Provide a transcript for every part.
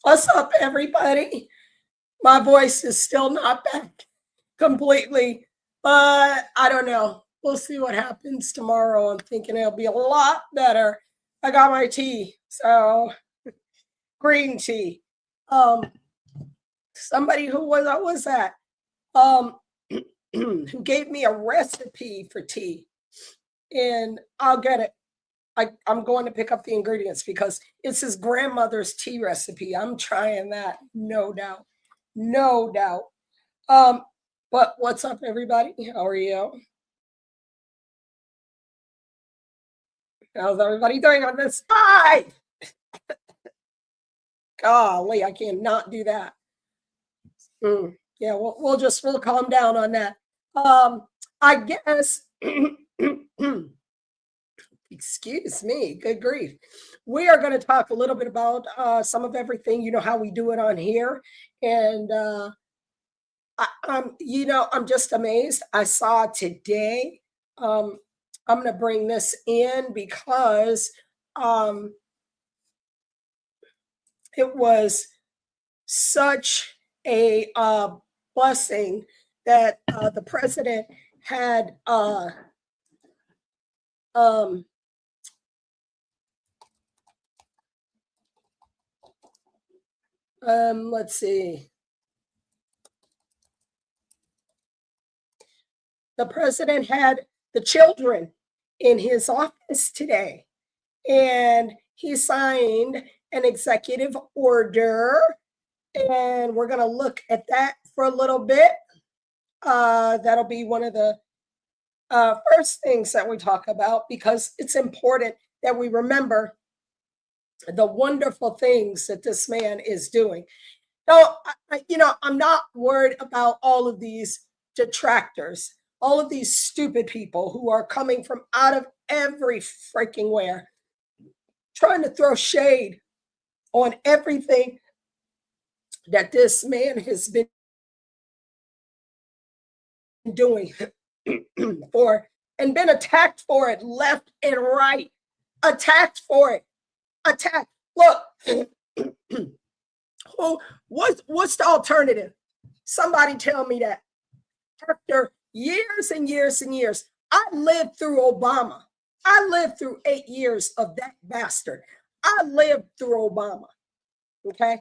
What's up, everybody? My voice is still not back completely, but I don't know. We'll see what happens tomorrow. I'm thinking it'll be a lot better. I got my tea, so green tea. Um, Somebody who was that? Um, who gave me a recipe for tea, and I'll get it. I'm going to pick up the ingredients because it's his grandmother's tea recipe. I'm trying that, no doubt. No doubt. Um, but what's up, everybody? How are you? How's everybody doing on this side? Golly, I cannot do that. Yeah, we'll calm down on that. I guess excuse me, good grief. We are going to talk a little bit about some of everything, you know how we do it on here. And I'm just amazed. I saw today. Um, I'm going to bring this in because um, it was such a blessing that the president had. Um, let's see. The president had the children in his office today, and he signed an executive order, and we're going to look at that for a little bit. That'll be one of the first things that we talk about because it's important that we remember the wonderful things that this man is doing. So, I'm not worried about all of these detractors, all of these stupid people who are coming from out of every freaking where, trying to throw shade on everything that this man has been doing for and been attacked for it left and right. Attacked for it. Attacked. Look, what's the alternative? Somebody tell me that. After years and years and years, I lived through Obama. I lived through 8 years of that bastard. I lived through Obama. Okay.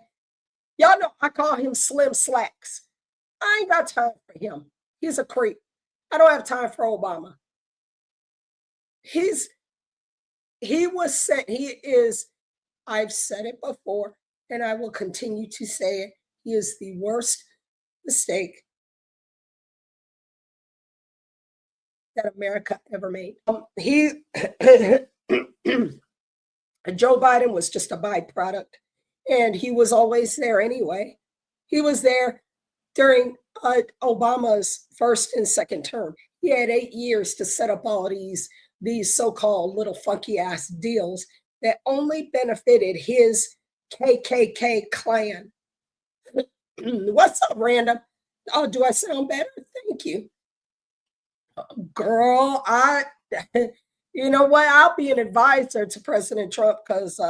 Y'all know I call him Slim Slacks. I ain't got time for him. He's a creep. I don't have time for Obama. He was sent, he is, I've said it before, and I will continue to say it. He is the worst mistake that America ever made. Joe Biden was just a byproduct, and he was always there anyway. He was there during Obama's first and second term. He had 8 years to set up all these so-called little funky ass deals that only benefited his KKK clan. What's up, Random? Oh, do I sound better? Thank you. Girl, you know what? I'll be an advisor to President Trump because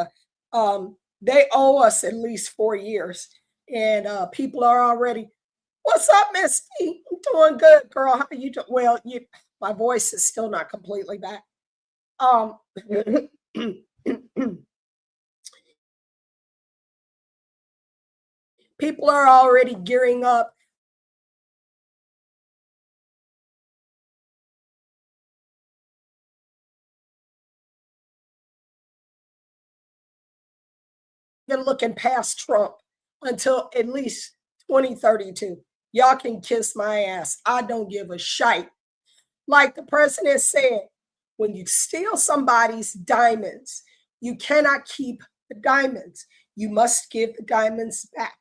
they owe us at least 4 years. And people are already, what's up, Misty? I'm doing good, girl. How are you doing? Well, my voice is still not completely back. People are already gearing up. Even looking past Trump until at least 2032. Y'all can kiss my ass. I don't give a shite. Like the president said, when you steal somebody's diamonds, you cannot keep the diamonds. You must give the diamonds back.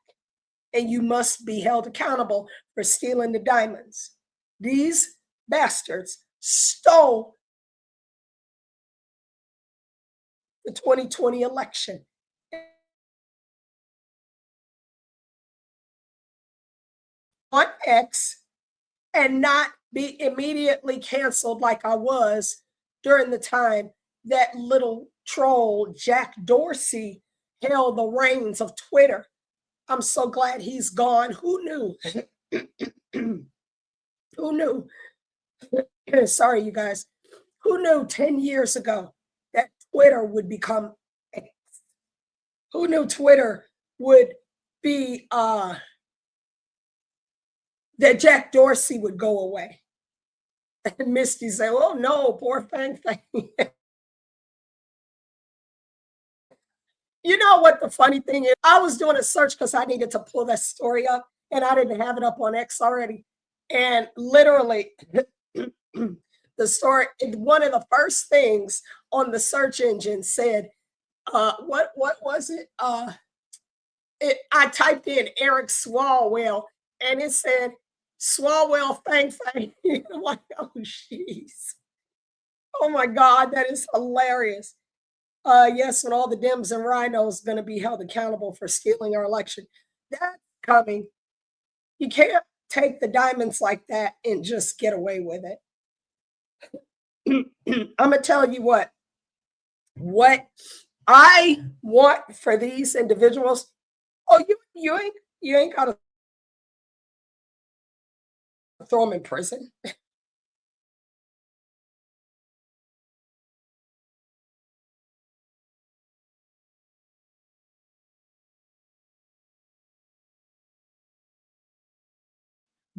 And you must be held accountable for stealing the diamonds. These bastards stole the 2020 election. On X and not be immediately canceled like I was during the time that little troll Jack Dorsey held the reins of Twitter I'm so glad he's gone. Who knew? Who knew? Sorry, you guys. Who knew 10 years ago that Twitter would become X? Who knew Twitter would be that Jack Dorsey would go away? And Misty said, "Oh no, poor Fang Fang." You know what the funny thing is? I was doing a search because I needed to pull that story up, and I didn't have it up on X already. And literally, the story, one of the first things on the search engine said, what was it? I typed in Eric Swallwell, and it said Swallwell Fang Fang. I'm like, oh jeez. Oh my God, that is hilarious. Yes, when all the Dems and rhinos going to be held accountable for stealing our election. That's coming. You can't take the diamonds like that and just get away with it. I'm gonna tell you what I want for these individuals. Oh, you ain't gotta throw them in prison.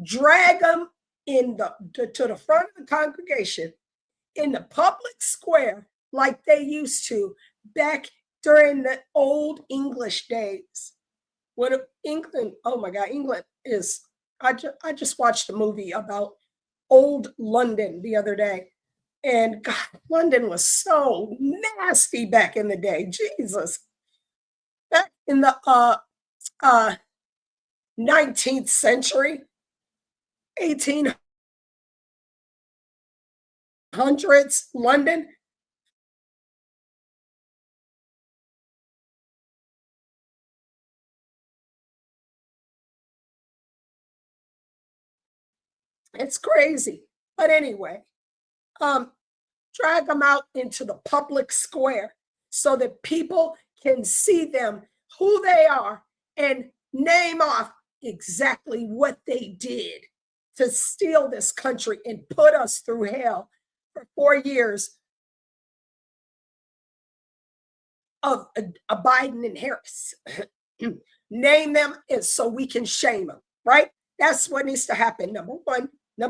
Drag them to the front of the congregation in the public square like they used to back during the old English days. When England, oh my God, England is, I just watched a movie about old London the other day. And God, London was so nasty back in the day. Jesus. Back in the uh 19th century, 1800s, London, it's crazy. But anyway, um, drag them out into the public square so that people can see them, who they are, and name off exactly what they did to steal this country and put us through hell for 4 years of a Biden and Harris. Name them and so we can shame them, right? That's what needs to happen. Number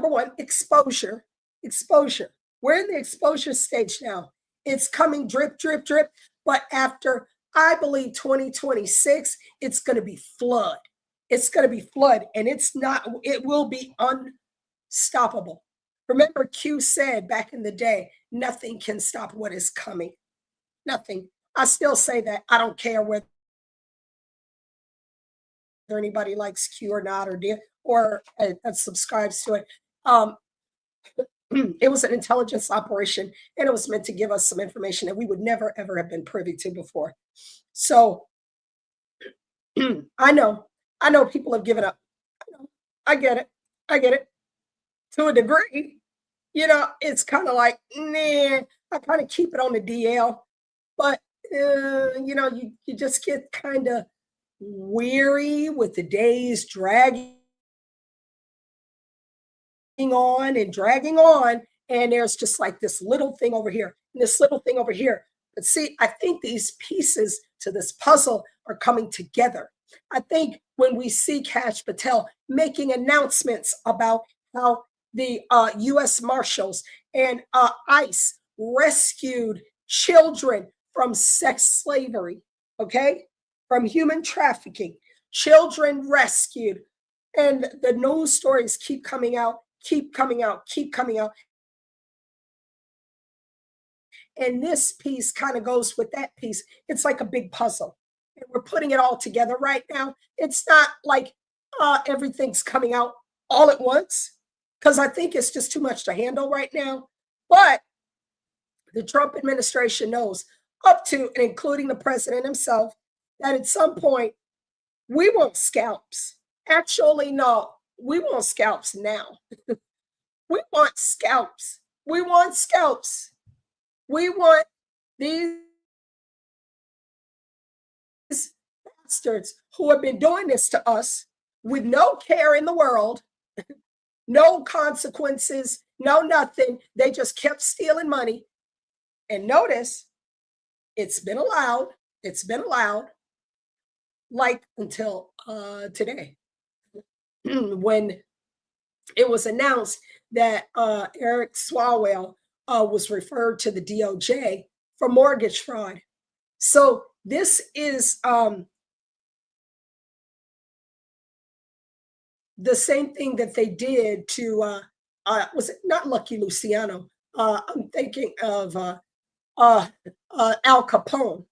one, exposure. Exposure. We're in the exposure stage now. It's coming drip, drip, drip. But after, I believe, 2026, it's going to be flood. It's going to be flood. And it's not, it will be unstoppable. Remember, Q said back in the day, nothing can stop what is coming. Nothing. I still say that. I don't care whether anybody likes Q or not, or subscribes to it. It was an intelligence operation, and it was meant to give us some information that we would never ever have been privy to before. So I know people have given up. I get it. I get it to a degree. It's kind of like, nah, I kind of keep it on the DL, but you just get kind of weary with the days dragging on and dragging on, and there's just like this little thing over here and this little thing over here. But see, I think these pieces to this puzzle are coming together. I think when we see Kash Patel making announcements about how the U.S. Marshals and ICE rescued children from sex slavery, okay, from human trafficking, children rescued, and the news stories keep coming out, keep coming out, keep coming out. And this piece kind of goes with that piece. It's like a big puzzle. And we're putting it all together right now. It's not like everything's coming out all at once, because I think it's just too much to handle right now. But the Trump administration knows, up to and including the president himself, that at some point we want scalps. Actually, no, we want scalps now. We want scalps. We want scalps. We want these bastards who have been doing this to us with no care in the world, no consequences, no nothing. They just kept stealing money. And notice, it's been allowed. It's been allowed, like until today, when it was announced that Eric Swallwell was referred to the DOJ for mortgage fraud. So this is the same thing that they did to was it not Lucky Luciano? I'm thinking of Al Capone,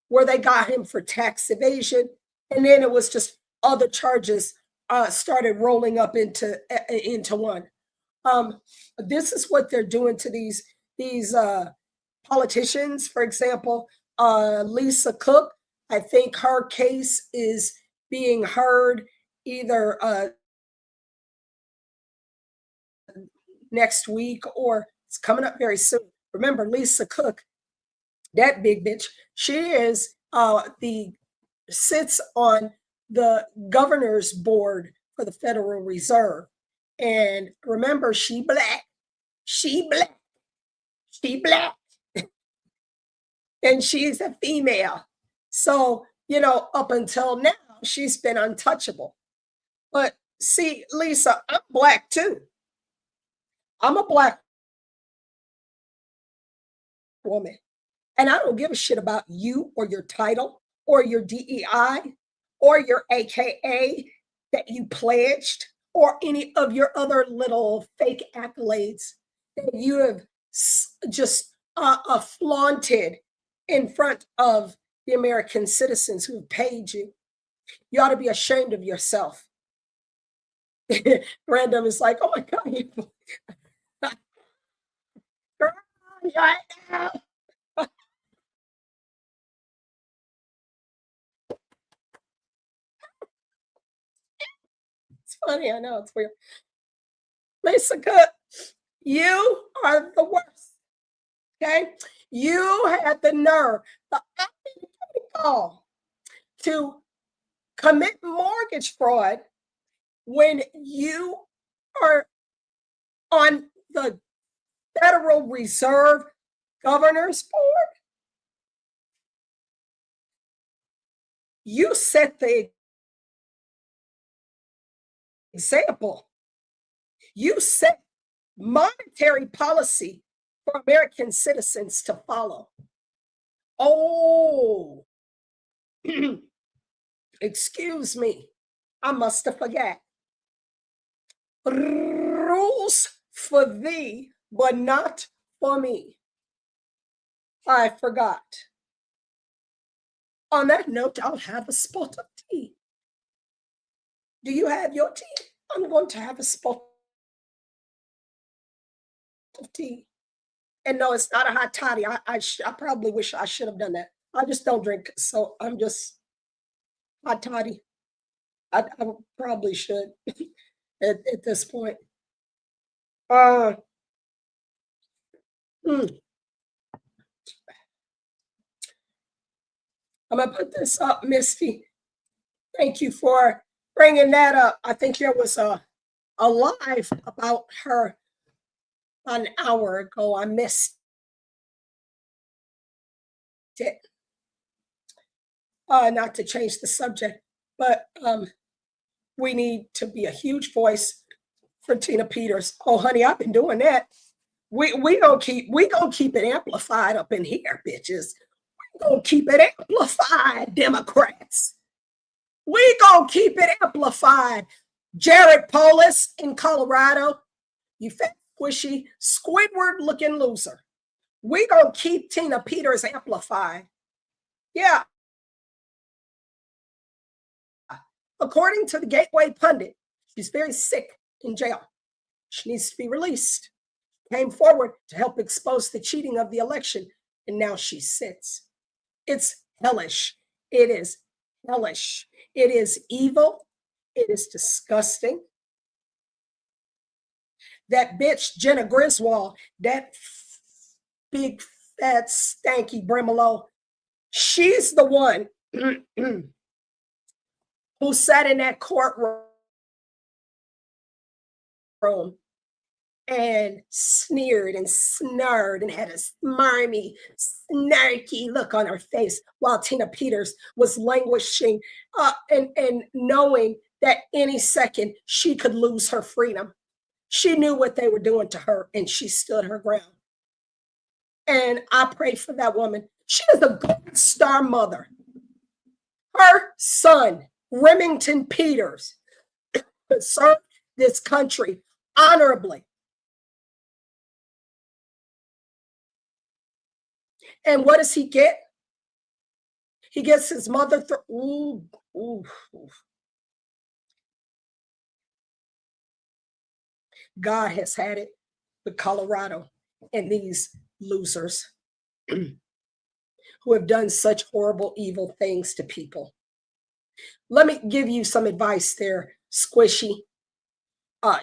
where they got him for tax evasion, and then it was just other charges started rolling up into one. This is what they're doing to these politicians. For example, Lisa Cook. I think her case is being heard either next week or it's coming up very soon. Remember, Lisa Cook, that big bitch, she is sits on the governor's board for the Federal Reserve. And remember, she black, and she's a female. So, up until now, she's been untouchable. But see, Lisa, I'm black too. I'm a black woman. And I don't give a shit about you or your title or your DEI or your AKA that you pledged or any of your other little fake accolades that you have just flaunted in front of the American citizens who have paid you. You ought to be ashamed of yourself. Random is like, oh my God, right now. It's funny, I know it's weird. Lisa Cook, you are the worst. Okay, you had the nerve, the gall to commit mortgage fraud when you are on the Federal Reserve Governor's Board. You set the example. You set monetary policy for American citizens to follow. Oh, excuse me. I must have forgot. Rules for thee, but not for me. I forgot. On that note, I'll have a spot of tea. Do you have your tea? I'm going to have a spot of tea. And no, it's not a hot toddy. I probably wish I should have done that. I just don't drink, so I'm just hot toddy. I probably should at this point. I'm gonna put this up, Misty. Thank you for bringing that up. I think there was a live about her an hour ago. I missed it. Not to change the subject, but we need to be a huge voice for Tina Peters. Oh, honey, I've been doing that. We gonna keep it amplified up in here, bitches. We gonna keep it amplified, Democrats. We gonna keep it amplified. Jared Polis in Colorado, you fat, squishy, Squidward looking loser. We gonna keep Tina Peters amplified. Yeah. According to the Gateway Pundit, she's very sick in jail. She needs to be released. Came forward to help expose the cheating of the election, and now she sits. It's hellish. It is hellish. It is evil. It is disgusting. That bitch, Jenna Griswold, that big, fat, stanky Brimalo, she's the one who sat in that courtroom and sneered and snarled and had a smarmy, snarky look on her face while Tina Peters was languishing and knowing that any second she could lose her freedom. She knew what they were doing to her and she stood her ground. And I pray for that woman. She is a gold star mother. Her son, Remington Peters, served this country honorably. And what does he get? He gets his mother. Ooh, ooh, ooh. God has had it with Colorado and these losers who have done such horrible, evil things to people. Let me give you some advice there, Squishy,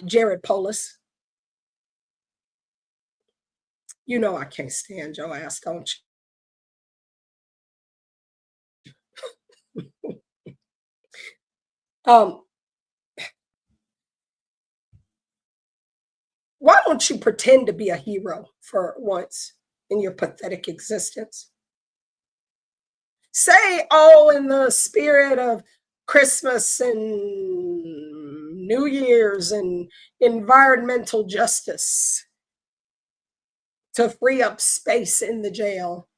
Jared Polis. You know I can't stand your ass, don't you? Why don't you pretend to be a hero for once in your pathetic existence? Say, oh, in the spirit of Christmas and New Year's and environmental justice, to free up space in the jail,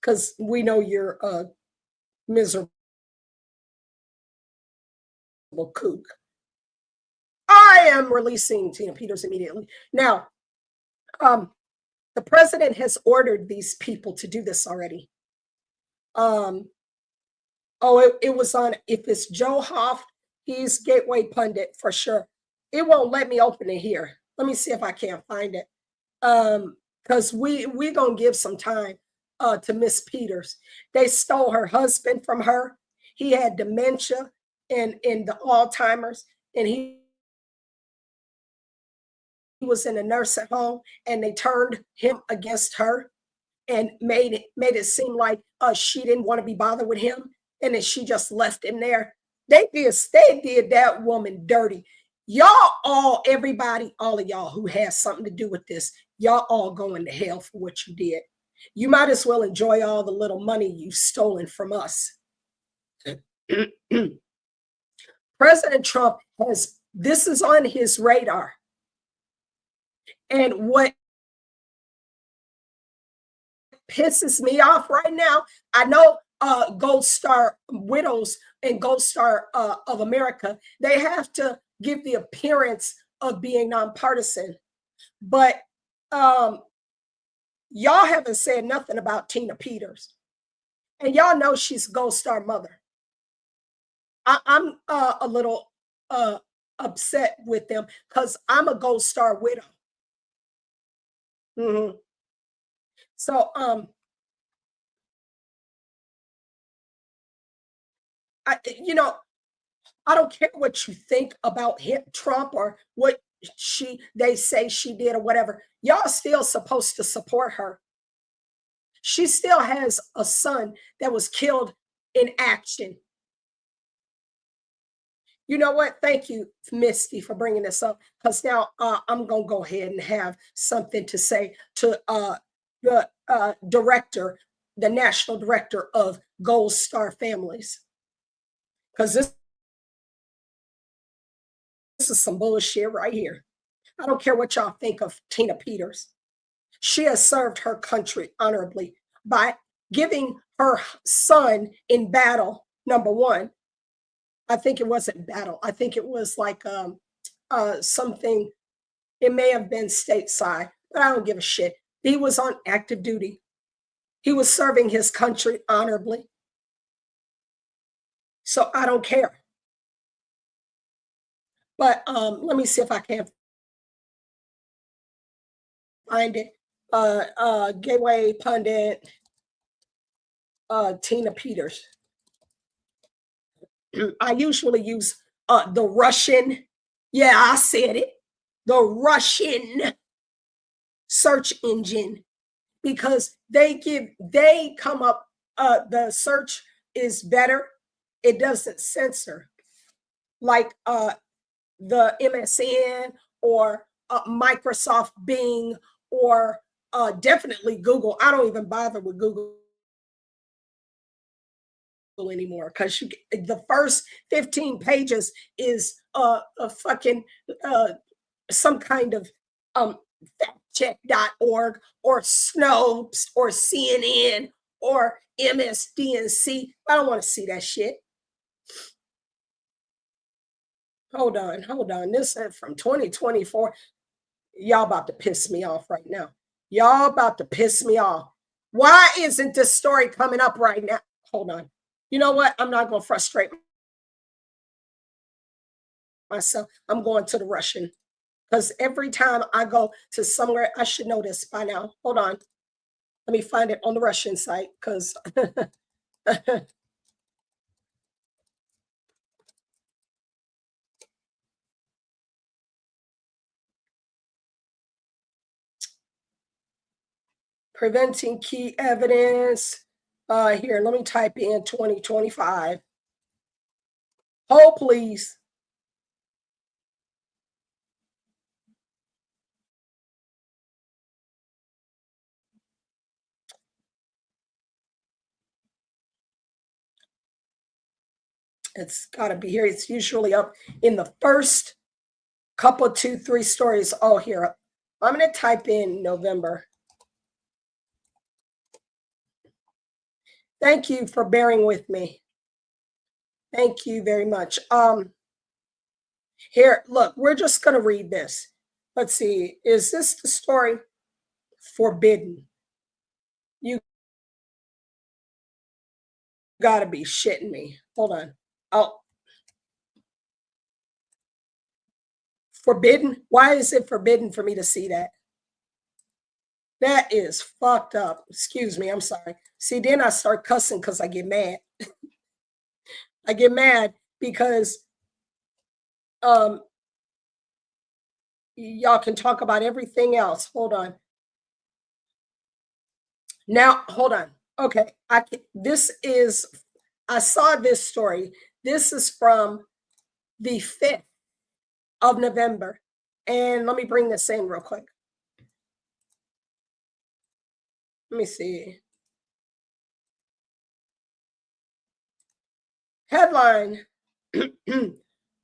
because we know you're a miserable kook. I am releasing Tina Peters immediately. Now, the president has ordered these people to do this already. It was on, if it's Joe Hoff, he's Gateway Pundit for sure. It won't let me open it here. Let me see if I can't find it. Because we're going to give some time to Miss Peters. They stole her husband from her. He had dementia and the Alzheimer's, and he was in a nursing home, and they turned him against her and made it seem like she didn't want to be bothered with him, and then she just left him there. They did that woman dirty. Y'all all, everybody, all of y'all who has something to do with this, y'all all going to hell for what you did. You might as well enjoy all the little money you've stolen from us. President Trump this is on his radar. And what pisses me off right now, I know Gold Star widows and Gold Star of America, they have to give the appearance of being nonpartisan. But y'all haven't said nothing about Tina Peters. And y'all know she's Gold Star mother. I'm a little upset with them because I'm a Gold Star widow. Mm-hmm. So I don't care what you think about Trump or what they say she did or whatever. Y'all still supposed to support her. She still has a son that was killed in action. You know what? Thank you, Misty, for bringing this up, because now I'm going to go ahead and have something to say to the director, the national director of Gold Star Families, because this is some bullshit right here. I don't care what y'all think of Tina Peters. She has served her country honorably by giving her son in battle, number one. I think it wasn't battle. I think it was like something, it may have been stateside, but I don't give a shit. He was on active duty. He was serving his country honorably. So I don't care. But let me see if I can find it. Gateway Pundit, Tina Peters. I usually use the Russian, yeah, I said it, the Russian search engine, because they come up, the search is better. It doesn't censor like the MSN or Microsoft Bing or definitely Google. I don't even bother with Google anymore because the first 15 pages is a fucking some kind of factcheck.org or Snopes or CNN or MSDNC. I don't want to see that shit. Hold on. This is from 2024. Y'all about to piss me off right now. Y'all about to piss me off. Why isn't this story coming up right now? Hold on. You know what? I'm not going to frustrate myself. I'm going to the Russian because every time I go to somewhere, I should know this by now. Hold on. Let me find it on the Russian site because preventing key evidence. Here, let me type in 2025. Hold, please. It's got to be here. It's usually up in the first couple, 2, 3 stories. Oh, here. I'm going to type in November. Thank you for bearing with me. Thank you very much. Here, look, we're just going to read this. Let's see. Is this the story? Forbidden. You got to be shitting me. Hold on. Oh. Forbidden? Why is it forbidden for me to see that? That is fucked up. Excuse me. I'm sorry. See, then I start cussing because I get mad. I get mad because y'all can talk about everything else. Hold on. Now, hold on. Okay. I saw this story. This is from the 5th of November. And let me bring this in real quick. Let me see. Headline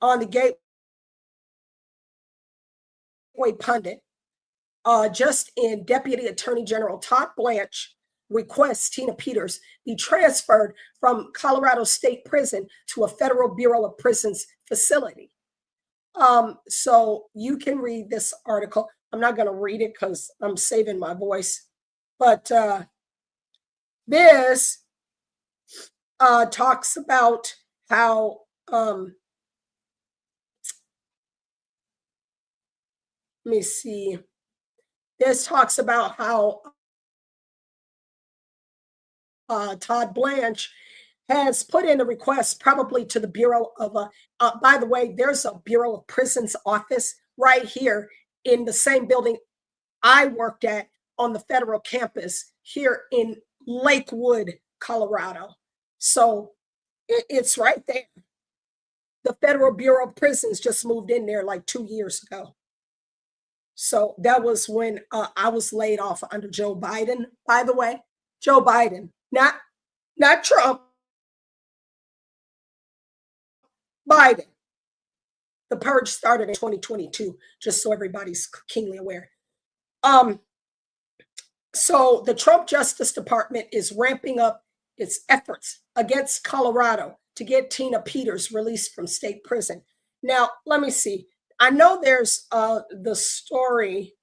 on the Gateway Pundit. Just in, Deputy Attorney General Todd Blanche requests Tina Peters be transferred from Colorado State Prison to a Federal Bureau of Prisons facility. So you can read this article. I'm not going to read it because I'm saving my voice. But this talks about how let me see. This talks about how Todd Blanche has put in a request probably to the Bureau of, by the way, there's a Bureau of Prisons office right here in the same building I worked at on the federal campus here in Lakewood, Colorado. So it's right there. The Federal Bureau of Prisons just moved in there like 2 years ago. So that was when I was laid off under Joe Biden, by the way. Joe Biden, not Trump, Biden. The purge started in 2022, just so everybody's keenly aware. So the Trump Justice Department is ramping up its efforts against Colorado to get Tina Peters released from state prison. Now, let me see. I know there's the story.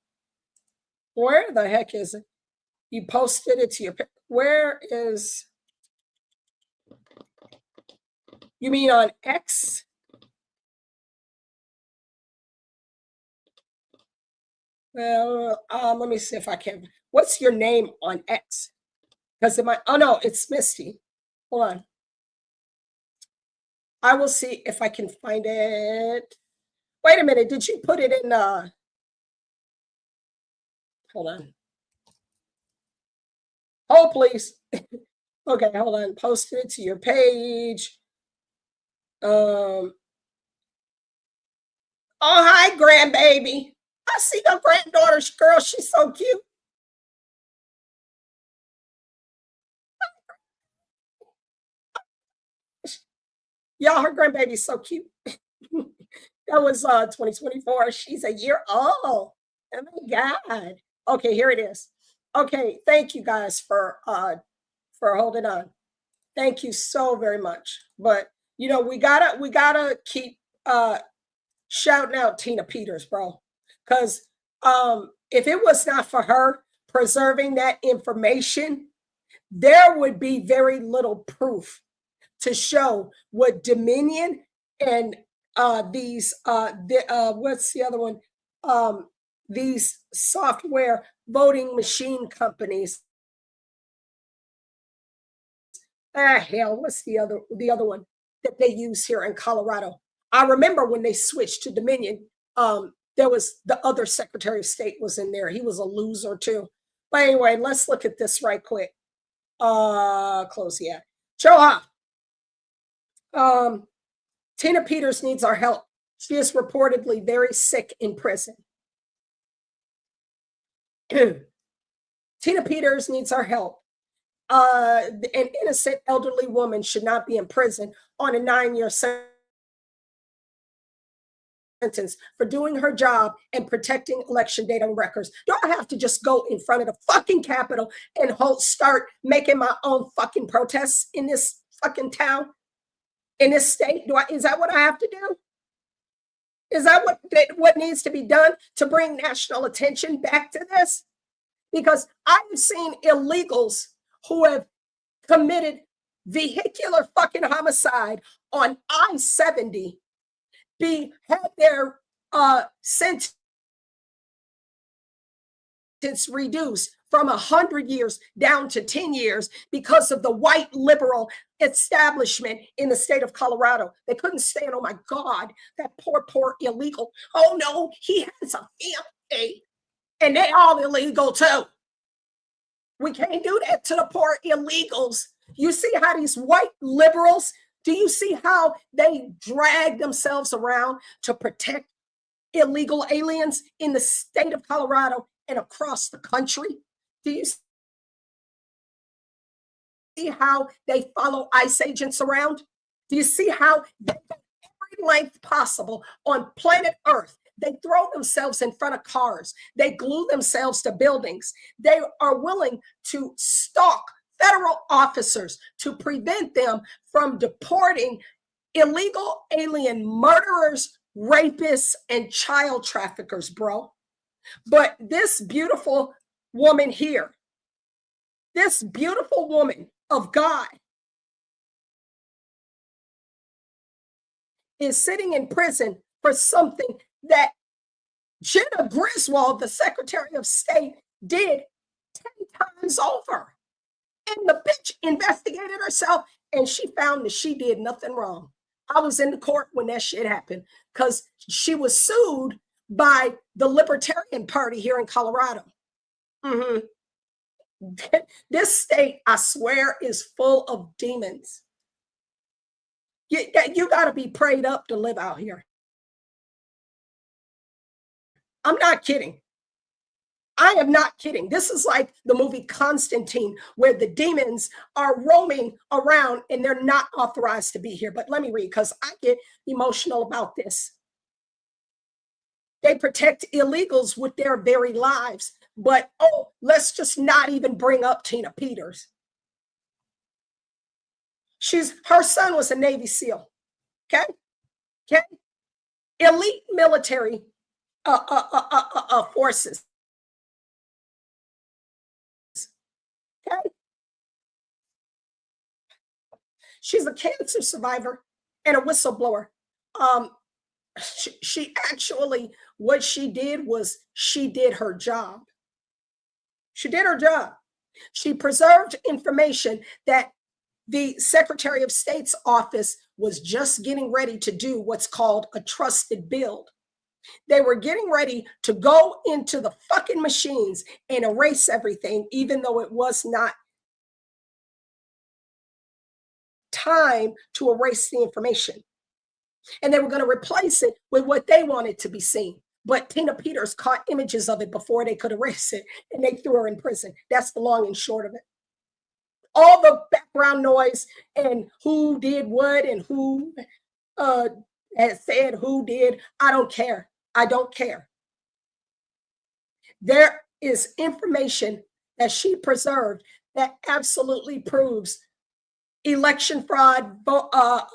Where the heck is it? You posted it to your. Where is? You mean on X? Well, let me see if I can. What's your name on X? Because it might. Oh no, it's Misty. Hold on. I will see if I can find it. Wait a minute. Did you put it in? Hold on. Hold, please. Okay, hold on. Posted it to your page. Oh, hi, grandbaby. I see your granddaughter's girl. She's so cute. Y'all, her grandbaby's so cute. That was 2024. She's a year old. Oh my God. Okay, here it is. Okay, thank you guys for holding on. Thank you so very much. But you know, we gotta keep uh shouting out Tina Peters, bro. Because if it was not for her preserving that information, there would be very little proof to show what Dominion and what's the other one? These software voting machine companies. Hell, what's the other one that they use here in Colorado? I remember when they switched to Dominion. There was the other Secretary of State was in there. He was a loser too. But anyway, let's look at this right quick. Close, yeah. Joe, Tina Peters needs our help. She is reportedly very sick in prison. Tina Peters needs our help. An innocent elderly woman should not be in prison on a 9-year sentence for doing her job and protecting election data and records. Do I have to just go in front of the fucking Capitol and start making my own fucking protests in this fucking town, in this state? Is that what I have to do? Is that what needs to be done to bring national attention back to this? Because I've seen illegals who have committed vehicular fucking homicide on I-70 had their sentence reduced from 100 years down to 10 years because of the white liberal establishment in the state of Colorado. They couldn't stand, oh my God, that poor illegal. Oh no, he has a family and they all illegal too. We can't do that to the poor illegals. You see how these white liberals, do you see how they drag themselves around to protect illegal aliens in the state of Colorado and across the country? Do you see how they follow ICE agents around? Do you see how they go every length possible on planet Earth? They throw themselves in front of cars. They glue themselves to buildings. They are willing to stalk federal officers to prevent them from deporting illegal alien murderers, rapists, and child traffickers, bro. But this beautiful woman here, this beautiful woman of God, is sitting in prison for something that Jenna Griswold, the Secretary of State, did 10 times over. And the bitch investigated herself and she found that she did nothing wrong. I was in the court when that shit happened because she was sued by the Libertarian Party here in Colorado. Mm-hmm. This state, I swear, is full of demons. You got to be prayed up to live out here. I'm not kidding. I am not kidding. This is like the movie Constantine, where the demons are roaming around and they're not authorized to be here. But let me read because I get emotional about this. They protect illegals with their very lives. But, let's just not even bring up Tina Peters. Her son was a Navy SEAL. Okay. Elite military forces. Okay. She's a cancer survivor and a whistleblower. She actually, what she did was she did her job. She did her job. She preserved information that the Secretary of State's office was just getting ready to do what's called a trusted build. They were getting ready to go into the fucking machines and erase everything, even though it was not time to erase the information. And they were going to replace it with what they wanted to be seen. But Tina Peters caught images of it before they could erase it, and they threw her in prison. That's the long and short of it. All the background noise and who did what and who has said who did, I don't care. I don't care. There is information that she preserved that absolutely proves election fraud of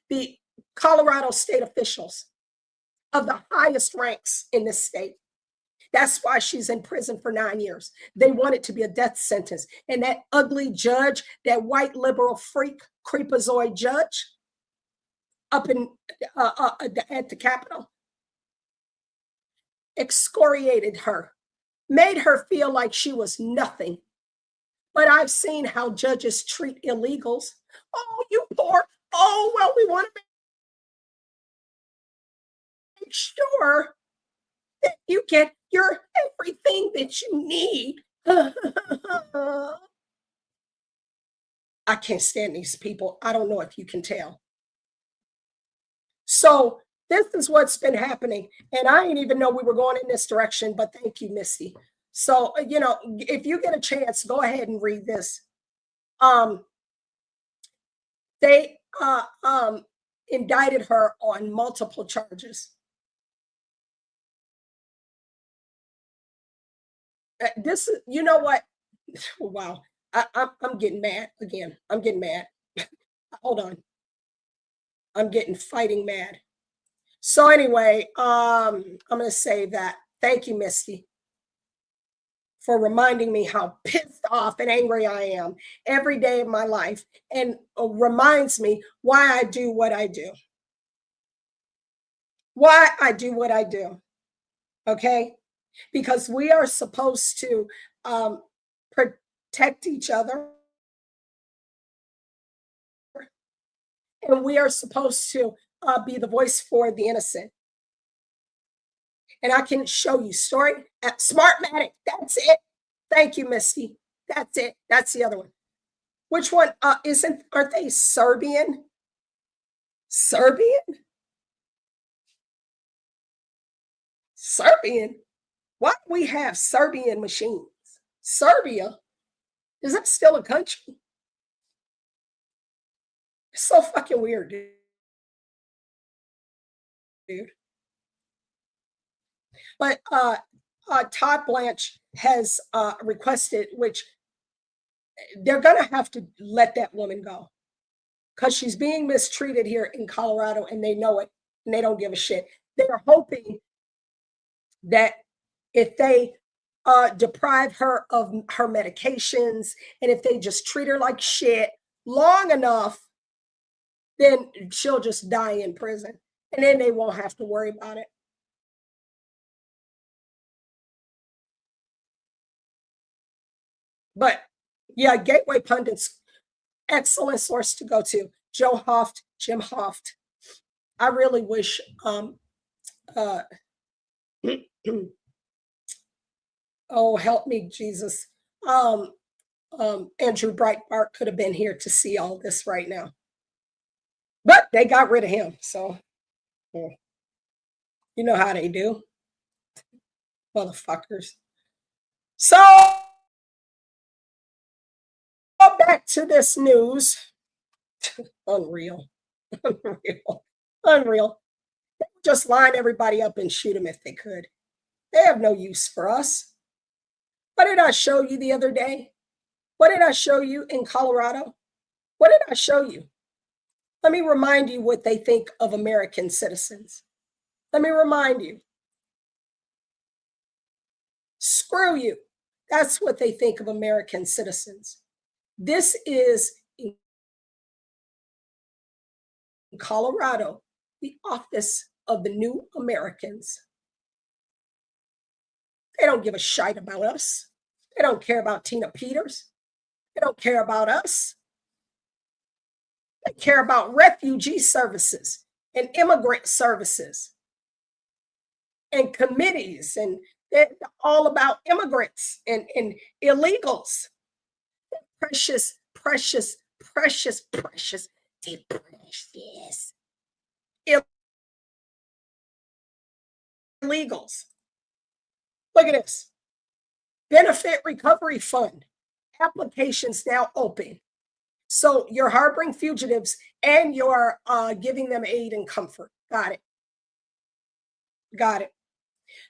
the Colorado state officials of the highest ranks in this state. That's why she's in prison for 9 years. They want it to be a death sentence. And that ugly judge, that white liberal freak, creepazoid judge up in at the Capitol, excoriated her, made her feel like she was nothing. But I've seen how judges treat illegals. Oh, you poor. Oh, well, we want to make sure that you get your everything that you need. I can't stand these people. I don't know if you can tell. So this is what's been happening. And I didn't even know we were going in this direction, but thank you, Misty. So, if you get a chance, go ahead and read this. They indicted her on multiple charges. This is, you know what? Wow. I'm getting mad again. I'm getting mad. Hold on. I'm getting fighting mad. So anyway, I'm going to say that. Thank you, Misty, for reminding me how pissed off and angry I am every day of my life, and reminds me why I do what I do. Why I do what I do. Okay? Because we are supposed to protect each other. And we are supposed to be the voice for the innocent. And I can show you story at Smartmatic. That's it. Thank you, Misty. That's it. That's the other one. Which one? Aren't they Serbian? Serbian? Serbian? Why do we have Serbian machines? Serbia? Is that still a country? It's so fucking weird, dude. But Todd Blanche has requested, which they're going to have to let that woman go because she's being mistreated here in Colorado, and they know it, and they don't give a shit. They're hoping that if they deprive her of her medications, and if they just treat her like shit long enough, then she'll just die in prison, and then they won't have to worry about it. But yeah, Gateway Pundits, excellent source to go to. Joe Hoft, Jim Hoft. I really wish oh, help me, Jesus. Andrew Breitbart could have been here to see all this right now. But they got rid of him, so you know how they do. Motherfuckers. So back to this news. Unreal. Unreal. They would just line everybody up and shoot them if they could. They have no use for us. What did I show you the other day? What did I show you in Colorado? What did I show you? Let me remind you what they think of American citizens. Let me remind you. Screw you. That's what they think of American citizens. This is in Colorado, the Office of the New Americans. They don't give a shite about us. They don't care about Tina Peters. They don't care about us. They care about refugee services and immigrant services and committees, and they're all about immigrants and illegals. precious, precious, precious, precious, the precious illegals. Look at this. Benefit Recovery Fund. Applications now open. So you're harboring fugitives and you're giving them aid and comfort. Got it. Got it.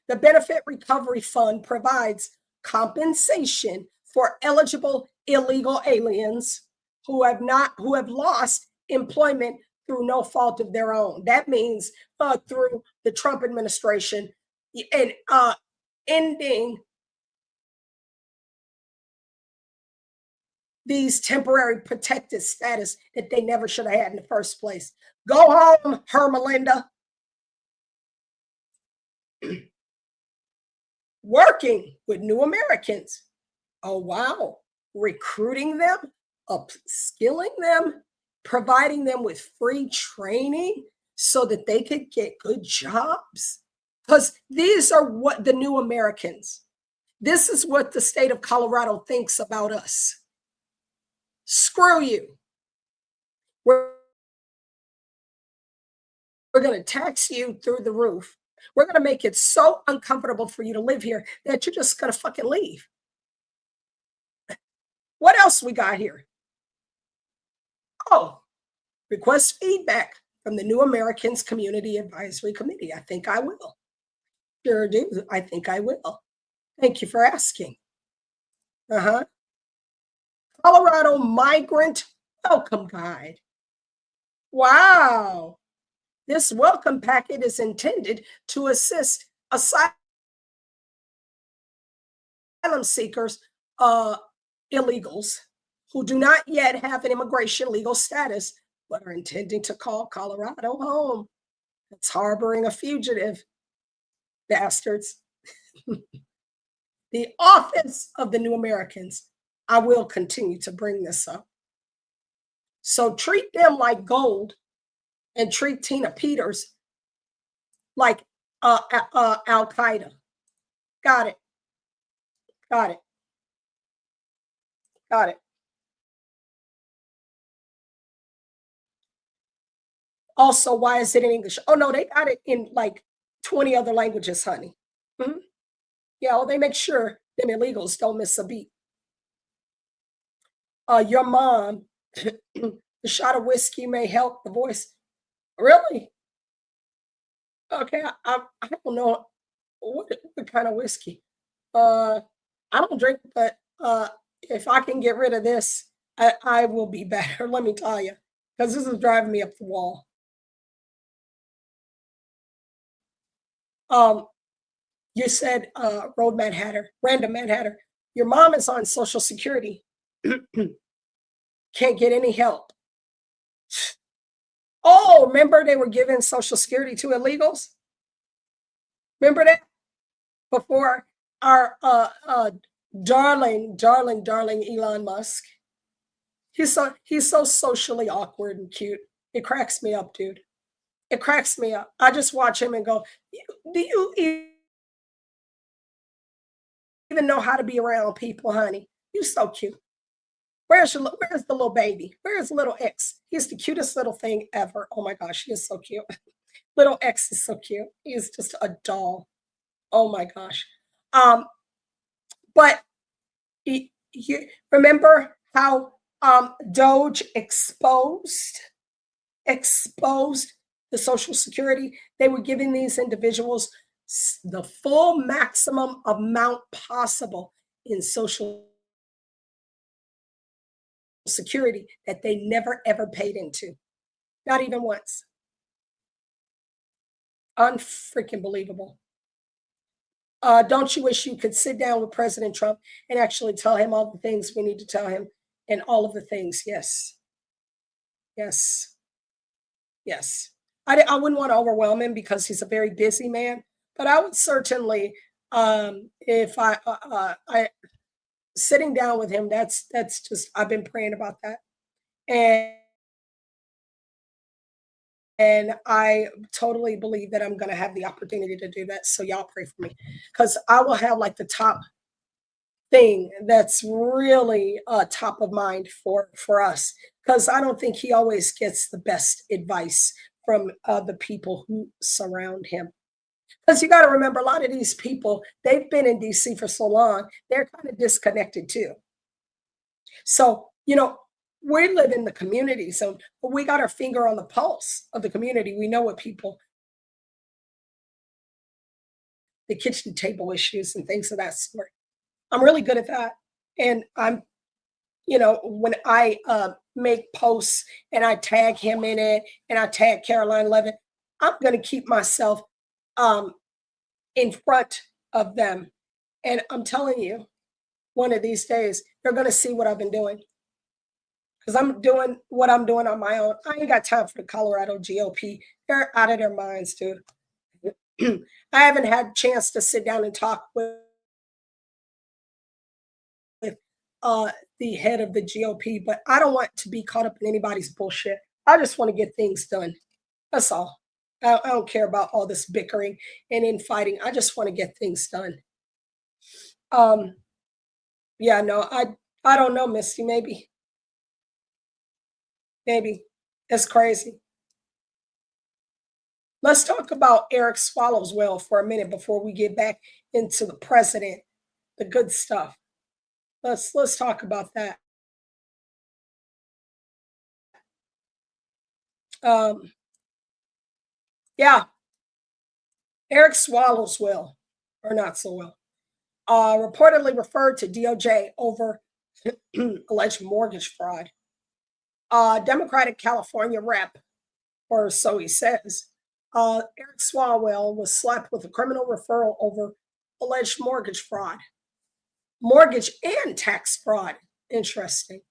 The Benefit Recovery Fund provides compensation for eligible illegal aliens who have lost employment through no fault of their own. That means through the Trump administration and ending these temporary protected status that they never should have had in the first place. Go home, Hermelinda. Working with new Americans. Oh, wow. Recruiting them, upskilling them, providing them with free training so that they could get good jobs. Because these are what the new Americans. This is what the state of Colorado thinks about us. Screw you. We're going to tax you through the roof. We're going to make it so uncomfortable for you to live here that you're just going to fucking leave. What else we got here? Oh, request feedback from the New Americans Community Advisory Committee. I think I will. Sure do. I think I will. Thank you for asking. Colorado Migrant Welcome Guide. Wow. This welcome packet is intended to assist asylum seekers, illegals, who do not yet have an immigration legal status, but are intending to call Colorado home. It's harboring a fugitive. Bastards. The Office of the New Americans. I will continue to bring this up. So treat them like gold and treat Tina Peters like Al-Qaeda. Got it. Got it. Got it. Also, why is it in English? Oh, no, they got it in like 20 other languages, honey. Mm-hmm. Yeah, well, they make sure them illegals don't miss a beat. Your mom, the shot of whiskey may help the voice. Really? Okay, I don't know what kind of whiskey. I don't drink, but if I can get rid of this, I will be better. Let me tell you, because this is driving me up the wall. You said Road Mad Hatter, Random Mad Hatter. Your mom is on Social Security. Can't get any help. Oh, remember they were giving Social Security to illegals? Remember that? Before our darling Elon Musk. He's so socially awkward and cute. It cracks me up, dude. It cracks me up. I just watch him and go, do you even know how to be around people, honey? You're so cute. Where's the little baby? Where's little X? He's the cutest little thing ever. Oh my gosh, he is so cute. Little X is so cute. He is just a doll. Oh my gosh. But you remember how DOJ exposed the Social Security? They were giving these individuals the full maximum amount possible in Social Security that they never ever paid into. Not even once. Unfreaking believable. Don't you wish you could sit down with President Trump and actually tell him all the things we need to tell him and all of the things? Yes. Yes. Yes. I wouldn't want to overwhelm him because he's a very busy man, but I would certainly, if I sitting down with him, that's just, I've been praying about that. And I totally believe that I'm going to have the opportunity to do that. So y'all pray for me because I will have like the top thing that's really top of mind for us, because I don't think he always gets the best advice from the people who surround him. Because you got to remember, a lot of these people, they've been in DC for so long, they're kind of disconnected too. So, we live in the community, so we got our finger on the pulse of the community. We know what people, the kitchen table issues and things of that sort. I'm really good at that. And when I make posts and I tag him in it and I tag Caroline Levin, I'm going to keep myself um, in front of them. And I'm telling you, one of these days, they're going to see what I've been doing, because I'm doing what I'm doing on my own. I ain't got time for the Colorado GOP. They're out of their minds, dude. I haven't had a chance to sit down and talk with the head of the GOP, but I don't want to be caught up in anybody's bullshit. I just want to get things done. That's all. I don't care about all this bickering and infighting. I just want to get things done. Um, yeah, no, I don't know, Misty. Maybe it's crazy. Let's talk about Eric Swallowswell for a minute before we get back into the president, the good stuff. Let's talk about that. Um, yeah, Eric Swallowswell, or not so well, reportedly referred to DOJ over alleged mortgage fraud. Democratic California rep, or so he says, Eric Swalwell was slapped with a criminal referral over alleged mortgage and tax fraud. Interesting.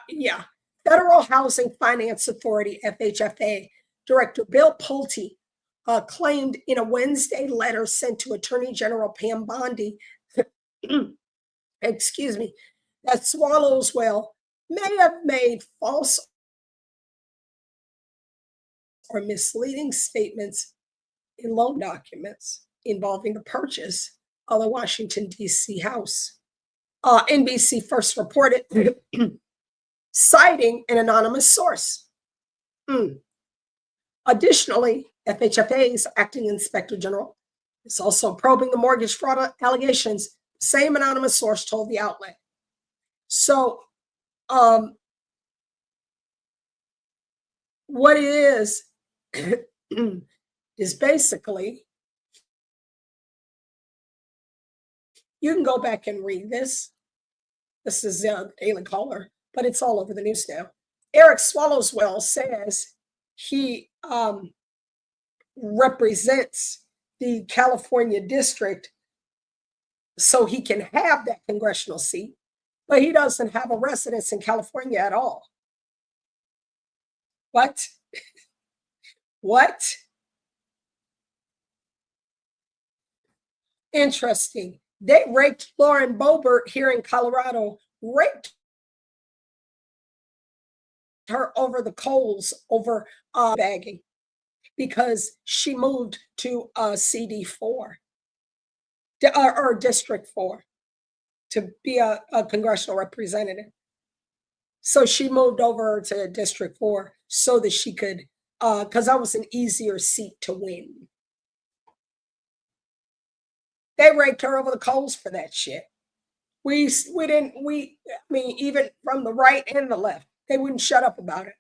Yeah. Federal Housing Finance Authority, FHFA, Director Bill Pulte claimed in a Wednesday letter sent to Attorney General Pam Bondi, excuse me, that Swallowswell may have made false or misleading statements in loan documents involving the purchase of the Washington, D.C. house. NBC first reported, citing an anonymous source. Additionally, FHFA's acting inspector general is also probing the mortgage fraud allegations, same anonymous source told the outlet. So, what it is, is basically, you can go back and read this. This is Daily Caller, but it's all over the news now. Eric Swallowswell says he represents the California district so he can have that congressional seat, but he doesn't have a residence in California at all. What? What? Interesting. They raked Lauren Boebert here in Colorado, raked her over the coals over bagging, because she moved to CD4 or District 4 to be a congressional representative. So she moved over to District 4 so that she could, because that was an easier seat to win. They raked her over the coals for that shit. I mean, even from the right and the left, they wouldn't shut up about it.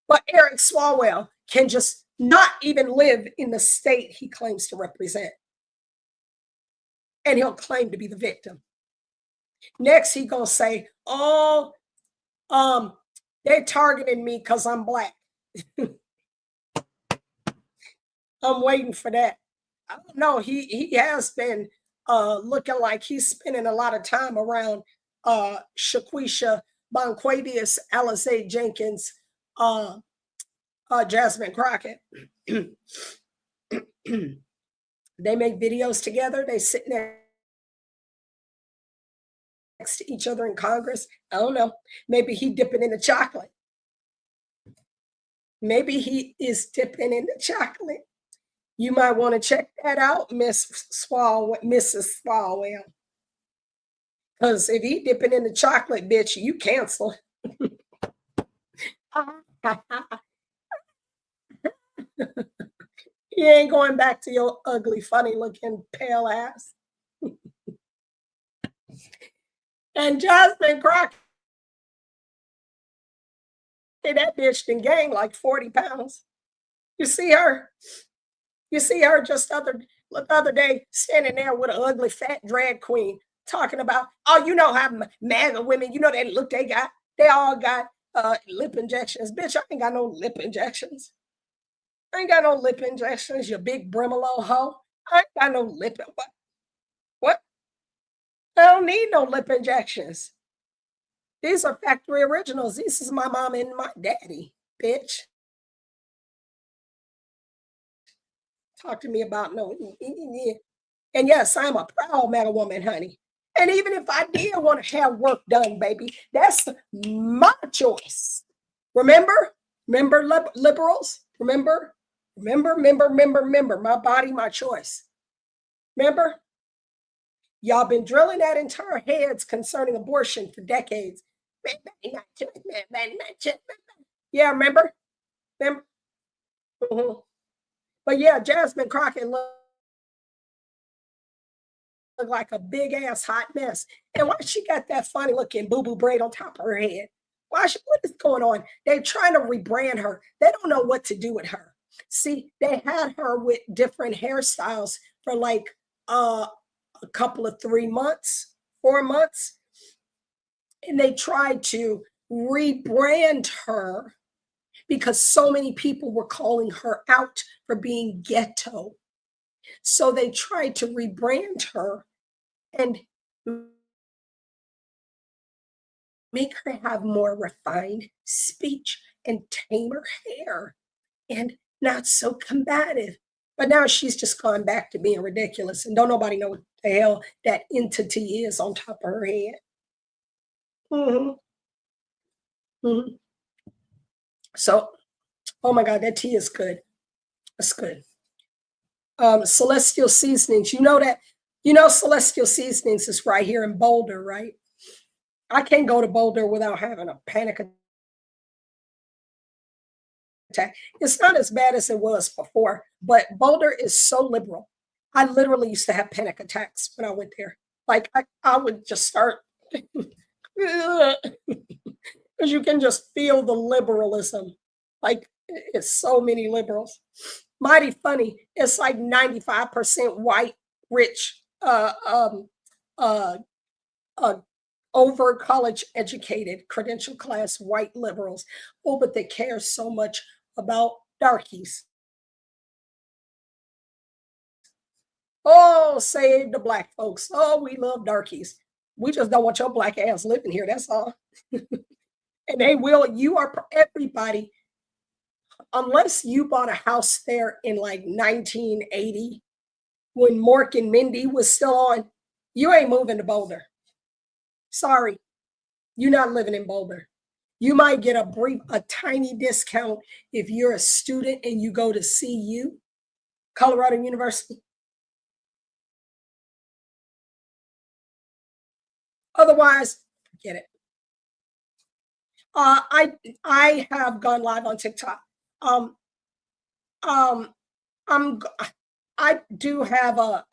But Eric Swalwell can just not even live in the state he claims to represent. And he'll claim to be the victim. Next, he gonna say, "Oh, they targeted me because I'm black." I'm waiting for that. I don't know. He has been looking like he's spending a lot of time around Shaquisha Bonquavius, Alizé Jenkins, Jasmine Crockett. They make videos together. They sit next to each other in Congress. I don't know. Maybe he dipping in the chocolate. Maybe he is dipping in the chocolate. You might want to check that out, Mrs. Swallwell. Because if he dipping in the chocolate, bitch, you cancel. You ain't going back to your ugly, funny looking pale ass. And Jasmine Crockett, that bitch done gained like 40 pounds. You see her? You see her just the other day standing there with an ugly fat drag queen talking about, oh, you know how MAGA women, you know that look they got, they all got lip injections. Bitch, I ain't got no lip injections. I ain't got no lip injections, you big brimalo hoe. I ain't got no lip. What? I don't need no lip injections. These are factory originals. This is my mom and my daddy, bitch. Talk to me about no. And yes, I'm a proud MAGA woman, honey. And even if I did want to have work done, baby, that's my choice. Remember? Remember, liberals? Remember? Remember, my body, my choice. Remember? Y'all been drilling that into our heads concerning abortion for decades. Yeah, remember? Remember? Mm-hmm. But yeah, Jasmine Crockett looked like a big ass hot mess. And why she got that funny looking boo boo braid on top of her head? What is going on? They're trying to rebrand her. They don't know what to do with her. See, they had her with different hairstyles for like a couple of 3 months, 4 months. And they tried to rebrand her because so many people were calling her out for being ghetto. So they tried to rebrand her and make her have more refined speech and tamer hair and not so combative. But now she's just gone back to being ridiculous and don't nobody know what the hell that entity is on top of her head. Mm-hmm. Mm-hmm. So, oh my God, that tea is good. That's good. Celestial Seasonings. You know that, Celestial Seasonings is right here in Boulder, right? I can't go to Boulder without having a panic attack. It's not as bad as it was before, but Boulder is so liberal. I literally used to have panic attacks when I went there. Like I would just start because you can just feel the liberalism. Like it's so many liberals. Mighty funny. It's like 95% white, rich, uh, uh, over college educated, credential class white liberals. Oh, but they care so much about darkies. Oh, save the black folks. Oh, we love darkies. We just don't want your black ass living here. That's all. And they will, everybody, unless you bought a house there in like 1980 when Mork and Mindy was still on, you ain't moving to Boulder. Sorry, you're not living in Boulder. You might get a tiny discount if you're a student and you go to CU, Colorado University. Otherwise, forget it. I have gone live on TikTok. Um, um, I'm I do have a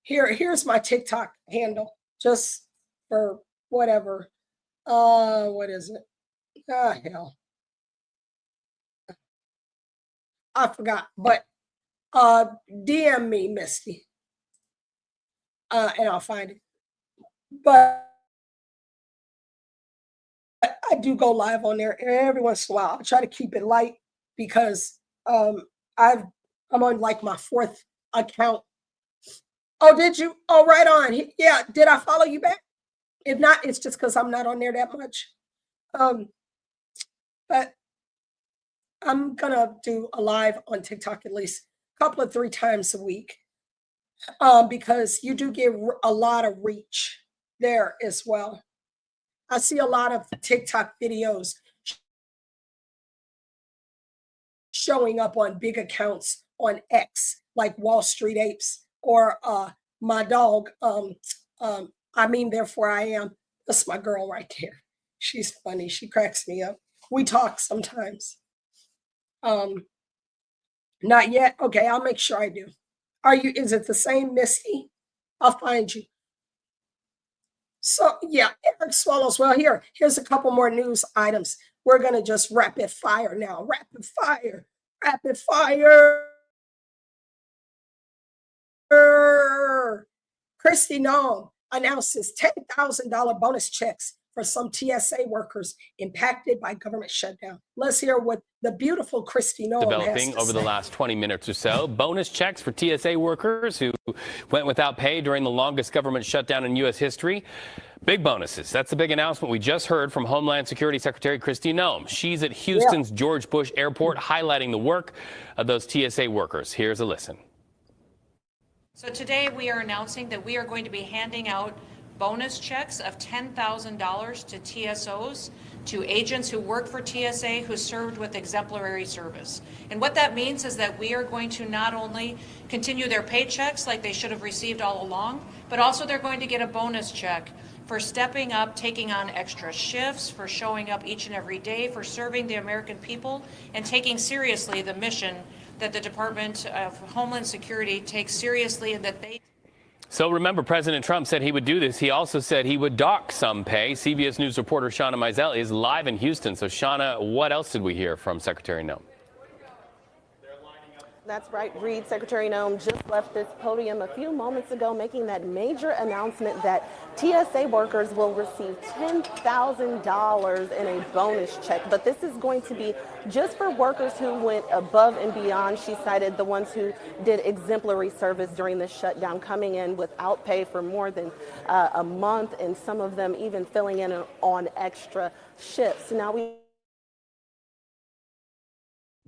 here's my TikTok handle just for whatever. What is it? Ah, hell, I forgot. But DM me, Misty, and I'll find it. But I do go live on there every once in a while. I try to keep it light because I've I'm on like my fourth account. Oh, did you? Oh, right on. Yeah, did I follow you back? If not, it's just because I'm not on there that much. Um, but I'm gonna do a live on TikTok at least a couple of 3 times a week. Because you do get a lot of reach there as well. I see a lot of TikTok videos showing up on big accounts on X, like Wall Street Apes or my dog. I mean, therefore I am. That's my girl right there. She's funny. She cracks me up. We talk sometimes. Not yet. Okay, I'll make sure I do. Are you? Is it the same, Misty? I'll find you. So yeah, Eric Swallows. Well, here's a couple more news items. We're gonna just rapid fire now. Rapid fire. Rapid fire. Kristi Noem announces $10,000 bonus checks for some TSA workers impacted by government shutdown. Let's hear what the beautiful Kristi Noem developing over the last 20 minutes or so. Bonus checks for TSA workers who went without pay during the longest government shutdown in U.S. history. Big bonuses. That's the big announcement we just heard from Homeland Security Secretary Kristi Noem. She's at Houston's George Bush Airport highlighting the work of those TSA workers. Here's a listen. So today we are announcing that we are going to be handing out bonus checks of $10,000 to TSOs, to agents who work for TSA who served with exemplary service. And what that means is that we are going to not only continue their paychecks like they should have received all along, but also they're going to get a bonus check for stepping up, taking on extra shifts, for showing up each and every day, for serving the American people, and taking seriously the mission that the Department of Homeland Security takes seriously and that they... So remember, President Trump said he would do this. He also said he would dock some pay. CBS News reporter Shauna Mizell is live in Houston. So Shauna, what else did we hear from Secretary Noem? That's right, Reed. Secretary Noem just left this podium a few moments ago making that major announcement that TSA workers will receive $10,000 in a bonus check. But this is going to be just for workers who went above and beyond. She cited the ones who did exemplary service during the shutdown, coming in without pay for more than a month, and some of them even filling in on extra shifts. Now, we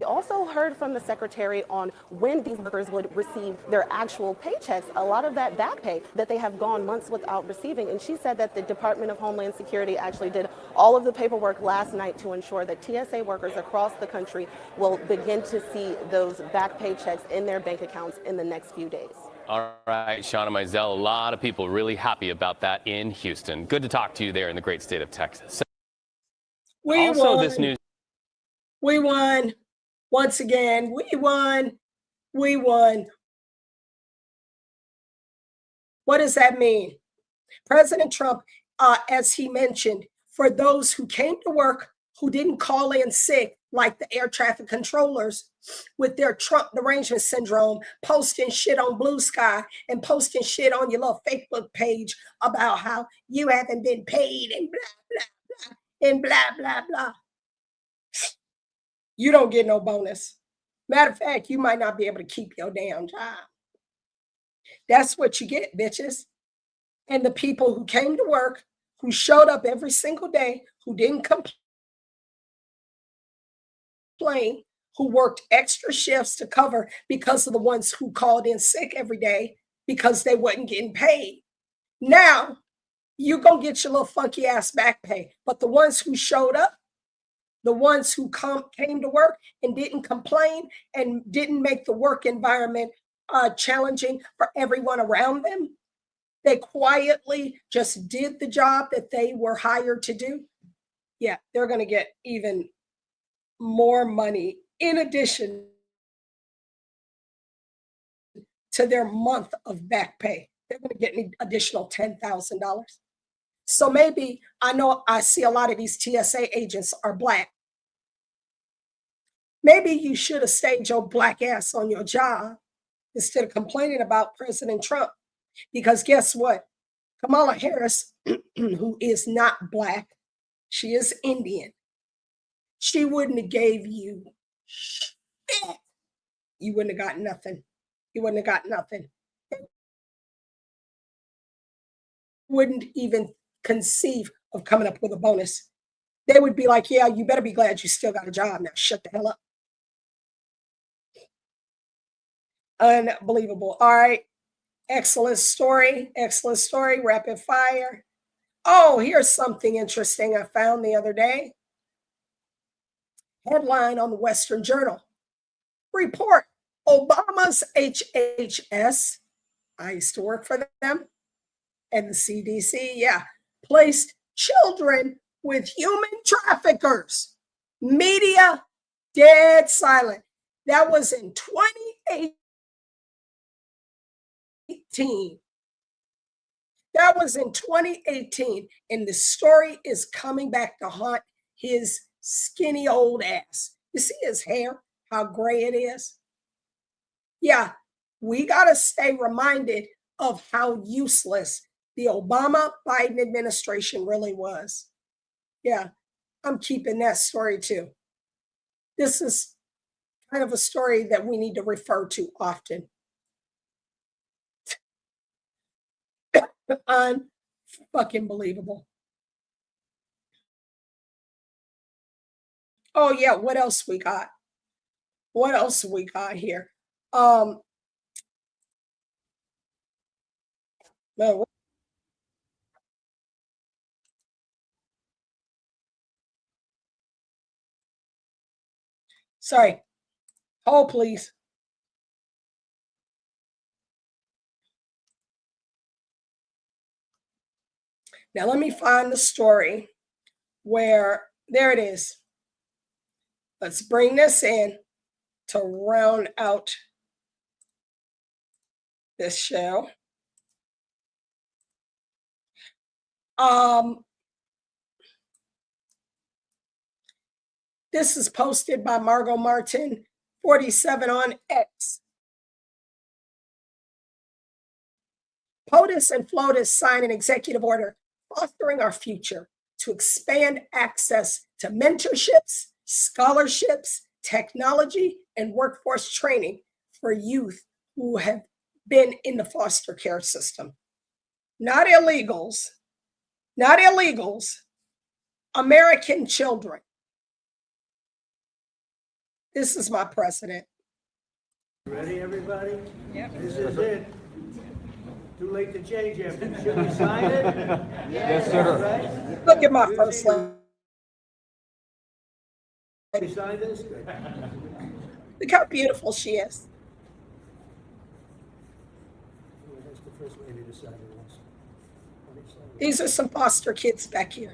also heard from the secretary on when these workers would receive their actual paychecks, a lot of that back pay that they have gone months without receiving. And she said that the Department of Homeland Security actually did all of the paperwork last night to ensure that TSA workers across the country will begin to see those back paychecks in their bank accounts in the next few days. All right, Shauna Mizell, a lot of people really happy about that in Houston. Good to talk to you there in the great state of Texas. We also, won. This news. We won. Once again, we won. We won. What does that mean? President Trump, as he mentioned, for those who came to work, who didn't call in sick, like the air traffic controllers with their Trump derangement syndrome, posting shit on Blue Sky and posting shit on your little Facebook page about how you haven't been paid and blah, blah, blah, and blah, blah, blah. You don't get no bonus. Matter of fact, you might not be able to keep your damn job. That's what you get, bitches. And the people who came to work, who showed up every single day, who didn't complain, who worked extra shifts to cover because of the ones who called in sick every day because they wasn't getting paid. Now, you gonna get your little funky ass back pay. But the ones who showed up, the ones who came to work and didn't complain and didn't make the work environment challenging for everyone around them, they quietly just did the job that they were hired to do. Yeah, they're going to get even more money in addition to their month of back pay. They're going to get an additional $10,000. So maybe, I know I see a lot of these TSA agents are Black. Maybe you should have stayed your Black ass on your job instead of complaining about President Trump. Because guess what? Kamala Harris, who is not Black, she is Indian. She wouldn't have gave you shit. You wouldn't have got nothing. You wouldn't have got nothing. Wouldn't even conceive of coming up with a bonus. They would be like, yeah, you better be glad you still got a job. Now shut the hell up. Unbelievable. All right. Excellent story. Excellent story. Rapid fire. Oh, here's something interesting I found the other day. Headline on the Western Journal. report Obama's HHS, I used to work for them, and the CDC, yeah, placed children with human traffickers. Media dead silent. That was in 2018. That was in 2018. And the story is coming back to haunt his skinny old ass. You see his hair, how gray it is? Yeah, we got to stay reminded of how useless the Obama Biden administration really was. Yeah, I'm keeping that story too. This is kind of a story that we need to refer to often. Unfucking believable. Oh yeah, what else we got? What else we got here? No, sorry. Hold, please. Now let me find the story where, there it is. Let's bring this in to round out this show. This is posted by Margot Martin, 47 on X. POTUS and FLOTUS sign an executive order fostering our future to expand access to mentorships, scholarships, technology, and workforce training for youth who have been in the foster care system. Not illegals, American children. This is my president. Ready, everybody? Yep. This is it. Too late to change everything. Should we sign it? Yes, sir. Right? Look at my first lady. We sign this? Good. Look how beautiful she is. That's the first lady to sign it once. These are some foster kids back here.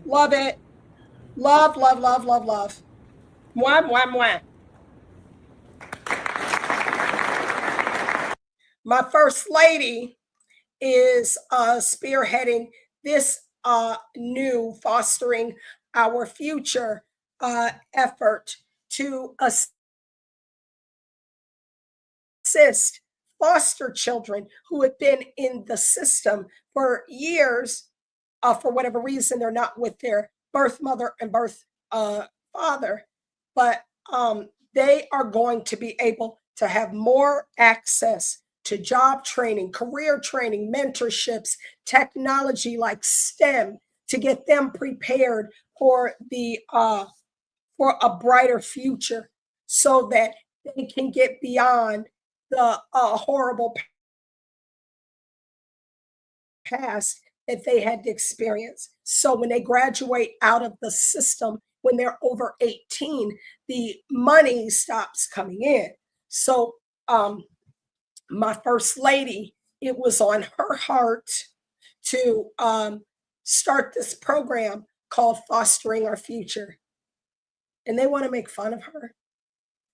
Love it. Love, love, love, love, love. Mwah, mwah, mwah. My first lady is spearheading this new Fostering Our Future effort to assist foster children who have been in the system for years. For whatever reason, they're not with their birth mother and birth father, but they are going to be able to have more access to job training, career training, mentorships, technology like STEM to get them prepared for for a brighter future, so that they can get beyond the horrible past that they had to experience. So when they graduate out of the system, when they're over 18, the money stops coming in. So my first lady, it was on her heart to start this program called Fostering Our Future. And they want to make fun of her.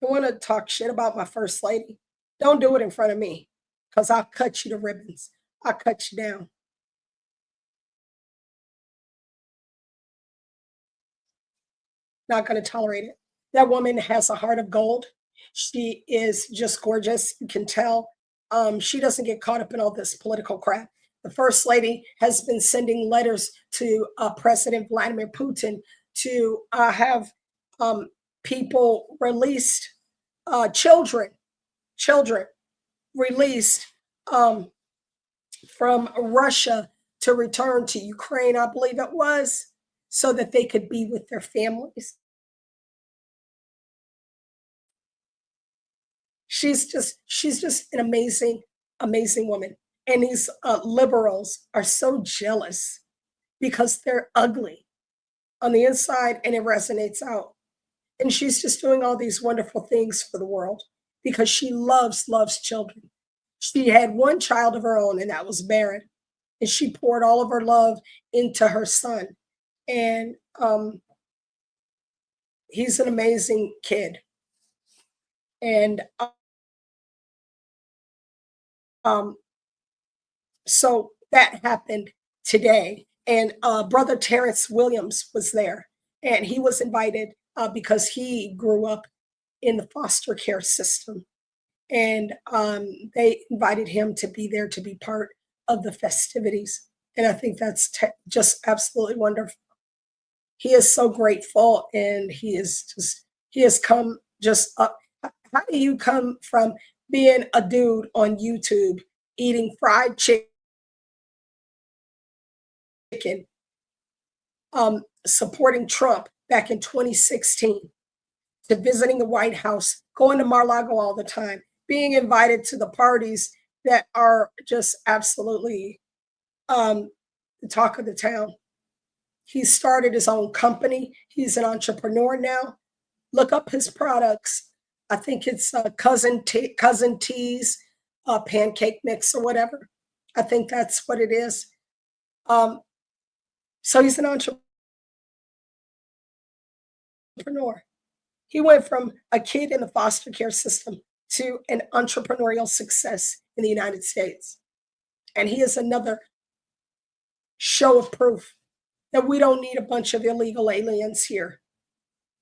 They want to talk shit about my first lady. Don't do it in front of me, because I'll cut you to ribbons. I'll cut you down. Not going to tolerate it. That woman has a heart of gold. She is just gorgeous. You can tell. She doesn't get caught up in all this political crap. The first lady has been sending letters to President Vladimir Putin to have people released, children released from Russia to return to Ukraine, I believe it was, so that they could be with their families. She's just an amazing woman. And these liberals are so jealous because they're ugly on the inside and it resonates out. And she's just doing all these wonderful things for the world because she loves children. She had one child of her own, and that was Barron. And she poured all of her love into her son. And he's an amazing kid. And so that happened today. And Brother Terrence Williams was there. And he was invited because he grew up in the foster care system. And they invited him to be there to be part of the festivities. And I think that's just absolutely wonderful. He is so grateful, and he has come just up. How do you come from being a dude on YouTube eating fried chicken, supporting Trump back in 2016, to visiting the White House, going to Mar-a-Lago all the time, being invited to the parties that are just absolutely the talk of the town? He started his own company. He's an entrepreneur now. Look up his products. I think it's Cousin T's pancake mix or whatever. I think that's what it is. So he's an entrepreneur. He went from a kid in the foster care system to an entrepreneurial success in the United States. And he is another show of proof that we don't need a bunch of illegal aliens here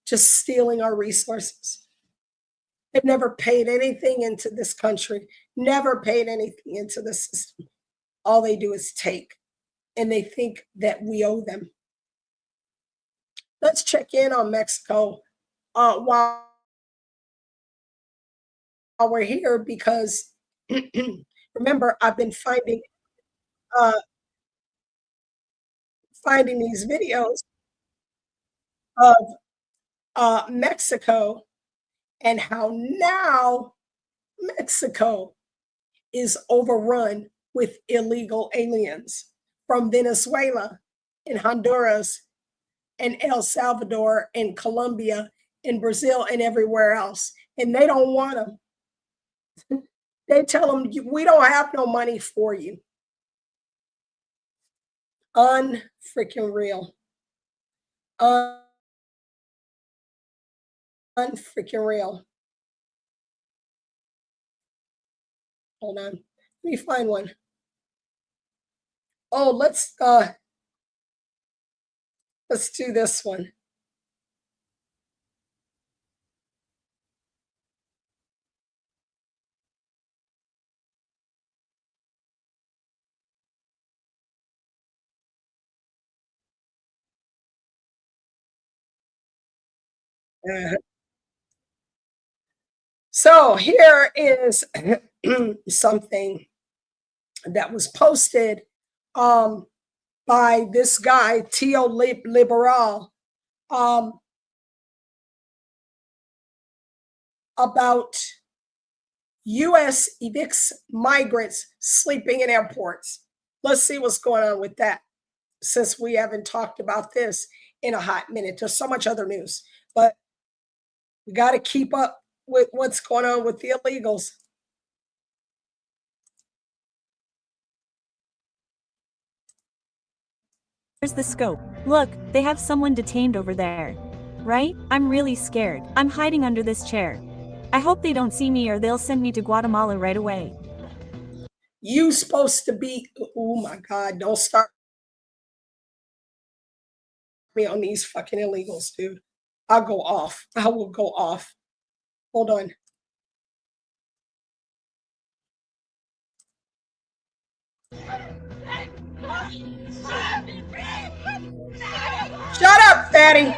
just stealing our resources. They've never paid anything into this country, never paid anything into the system. All they do is take, and they think that we owe them. Let's check in on Mexico while we're here, because remember, I've been finding these videos of Mexico and how now Mexico is overrun with illegal aliens from Venezuela and Honduras and El Salvador and Colombia and Brazil and everywhere else. And they don't want them. They tell them, we don't have no money for you. Unfreaking real. Unfreaking real. Hold on. Let me find one. Oh, let's do this one. So here is something that was posted by this guy, Tio Liberal, about U.S. evicts migrants sleeping in airports. Let's see what's going on with that, since we haven't talked about this in a hot minute. There's so much other news, but we got to keep up with what's going on with the illegals. Here's the scope. Look, they have someone detained over there. Right? I'm really scared. I'm hiding under this chair. I hope they don't see me or they'll send me to Guatemala right away. You supposed to be, oh my God, don't start me on these fucking illegals, dude. I'll go off. I will go off. Hold on. Shut up, fatty.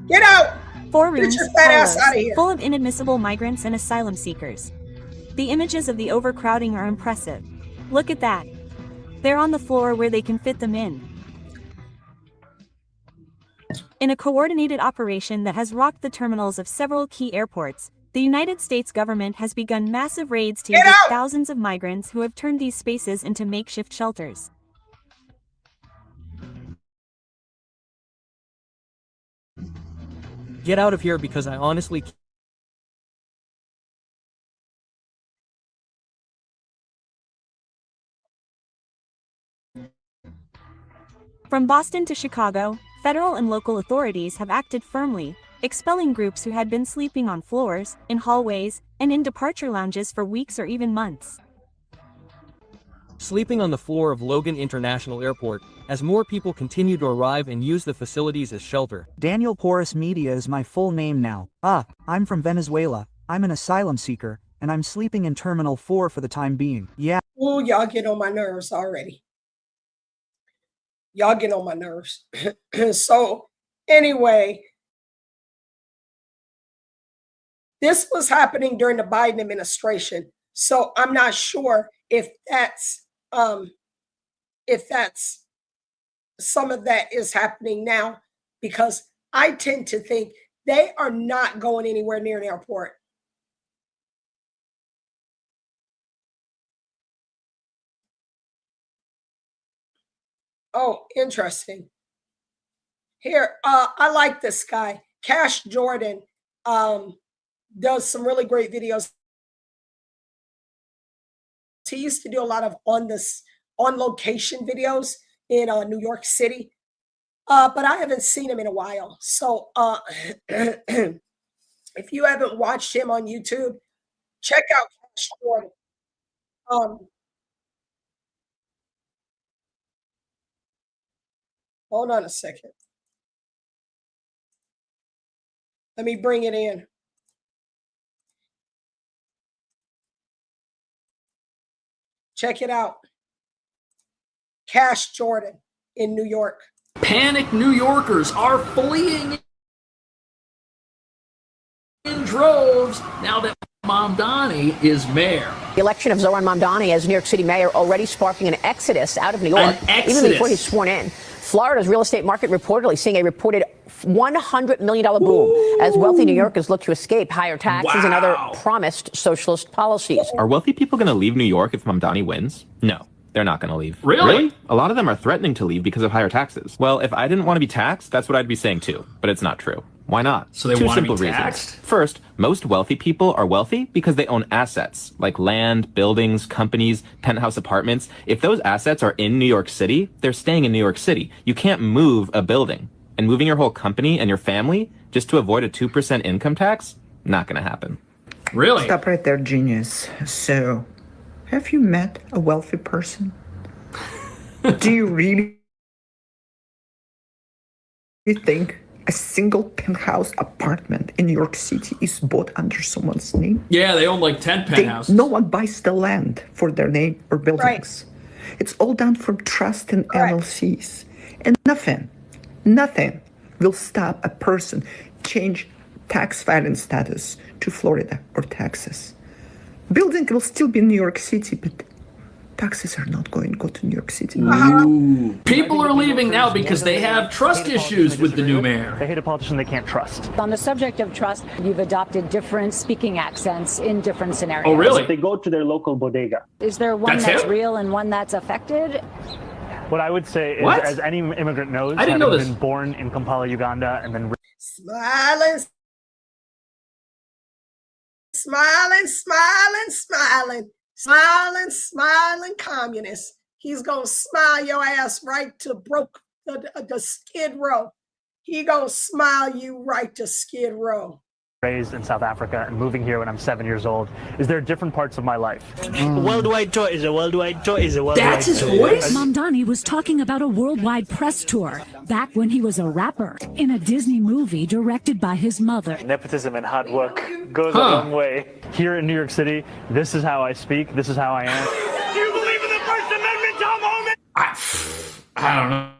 Get out. 4 rooms, Get your fat ass Carlos, out of here. full of inadmissible migrants and asylum seekers. The images of the overcrowding are impressive. Look at that. They're on the floor where they can fit them in. In a coordinated operation that has rocked the terminals of several key airports, The United States government has begun massive raids to Get evict out! thousands of migrants who have turned these spaces into makeshift shelters. Get out of here because I honestly can't. From Boston to Chicago, federal and local authorities have acted firmly, expelling groups who had been sleeping on floors, in hallways, and in departure lounges for weeks or even months. Sleeping on the floor of Logan International Airport, as more people continue to arrive and use the facilities as shelter. Daniel Porras Media is my full name now. I'm from Venezuela. I'm an asylum seeker, and I'm sleeping in Terminal 4 for the time being. Yeah. Ooh, y'all get on my nerves already. Y'all get on my nerves. So anyway, this was happening during the Biden administration. So I'm not sure if that's some of that is happening now, because I tend to think they are not going anywhere near an airport. Oh, interesting. Here, I like this guy. Cash Jordan does some really great videos. He used to do a lot of on location videos in New York City, but I haven't seen him in a while. So if you haven't watched him on YouTube, check out Cash Jordan. Hold on a second. Let me bring it in. Check it out. Cash Jordan in New York. Panic New Yorkers are fleeing in droves now that Mamdani is mayor. The election of Zohran Mamdani as New York City mayor already sparking an exodus out of New York, even before he's sworn in. Florida's real estate market reportedly seeing a reported $100 million boom as wealthy New Yorkers look to escape higher taxes and other promised socialist policies. Are wealthy people going to leave New York if Mamdani wins? No, they're not going to leave. Really? A lot of them are threatening to leave because of higher taxes. Well, if I didn't want to be taxed, that's what I'd be saying too. But it's not true. Why not? So they Two want to simple be reasons. taxed? First, most wealthy people are wealthy because they own assets like land, buildings, companies, penthouse apartments. If those assets are in New York City, they're staying in New York City. You can't move a building. And moving your whole company and your family just to avoid a 2% income tax? Not going to happen. Really? Stop right there, genius. So, have you met a wealthy person? Do you really think a single penthouse apartment in New York City is bought under someone's name? Yeah, they own like 10 penthouses. No one buys the land for their name or buildings. Right. It's all done for trust and LLCs. And nothing will stop a person change tax filing status to Florida or Texas. Building will still be in New York City, but taxes are not going to go to New York City. Ooh. People are leaving now because they have trust issues with the new mayor. They hate a politician they can't trust. On the subject of trust, you've adopted different speaking accents in different scenarios. Oh, really? They go to their local bodega. Is there one that's real and one that's affected? What I would say is, as any immigrant knows, I didn't know this. Been born in Kampala, Uganda, and then smiling communist. He's gonna smile your ass right to the Skid Row. He gonna smile you right to Skid Row. Raised in South Africa and moving here when I'm 7 years old. Is there different parts of my life? Worldwide tour is a worldwide tour is a worldwide tour. That's his voice? Mamdani was talking about a worldwide press tour back when he was a rapper in a Disney movie directed by his mother. Nepotism and hard work goes a long way. Here in New York City, this is how I speak, this is how I am. Do you believe in the First Amendment, Tom Homan? I don't know.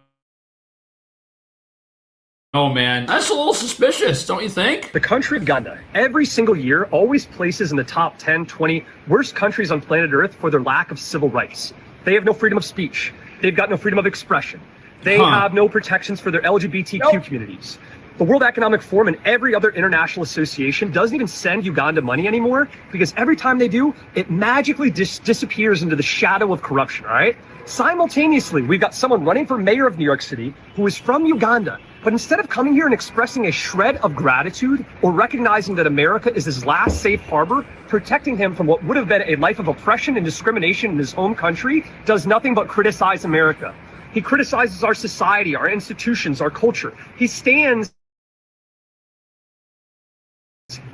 Oh, man. That's a little suspicious, don't you think? The country of Uganda, every single year, always places in the top 10, 20 worst countries on planet Earth for their lack of civil rights. They have no freedom of speech. They've got no freedom of expression. They have no protections for their LGBTQ communities. The World Economic Forum and every other international association doesn't even send Uganda money anymore, because every time they do, it magically disappears into the shadow of corruption, all right? Simultaneously, we've got someone running for mayor of New York City who is from Uganda. But instead of coming here and expressing a shred of gratitude or recognizing that America is his last safe harbor, protecting him from what would have been a life of oppression and discrimination in his home country, does nothing but criticize America. He criticizes our society, our institutions, our culture. He stands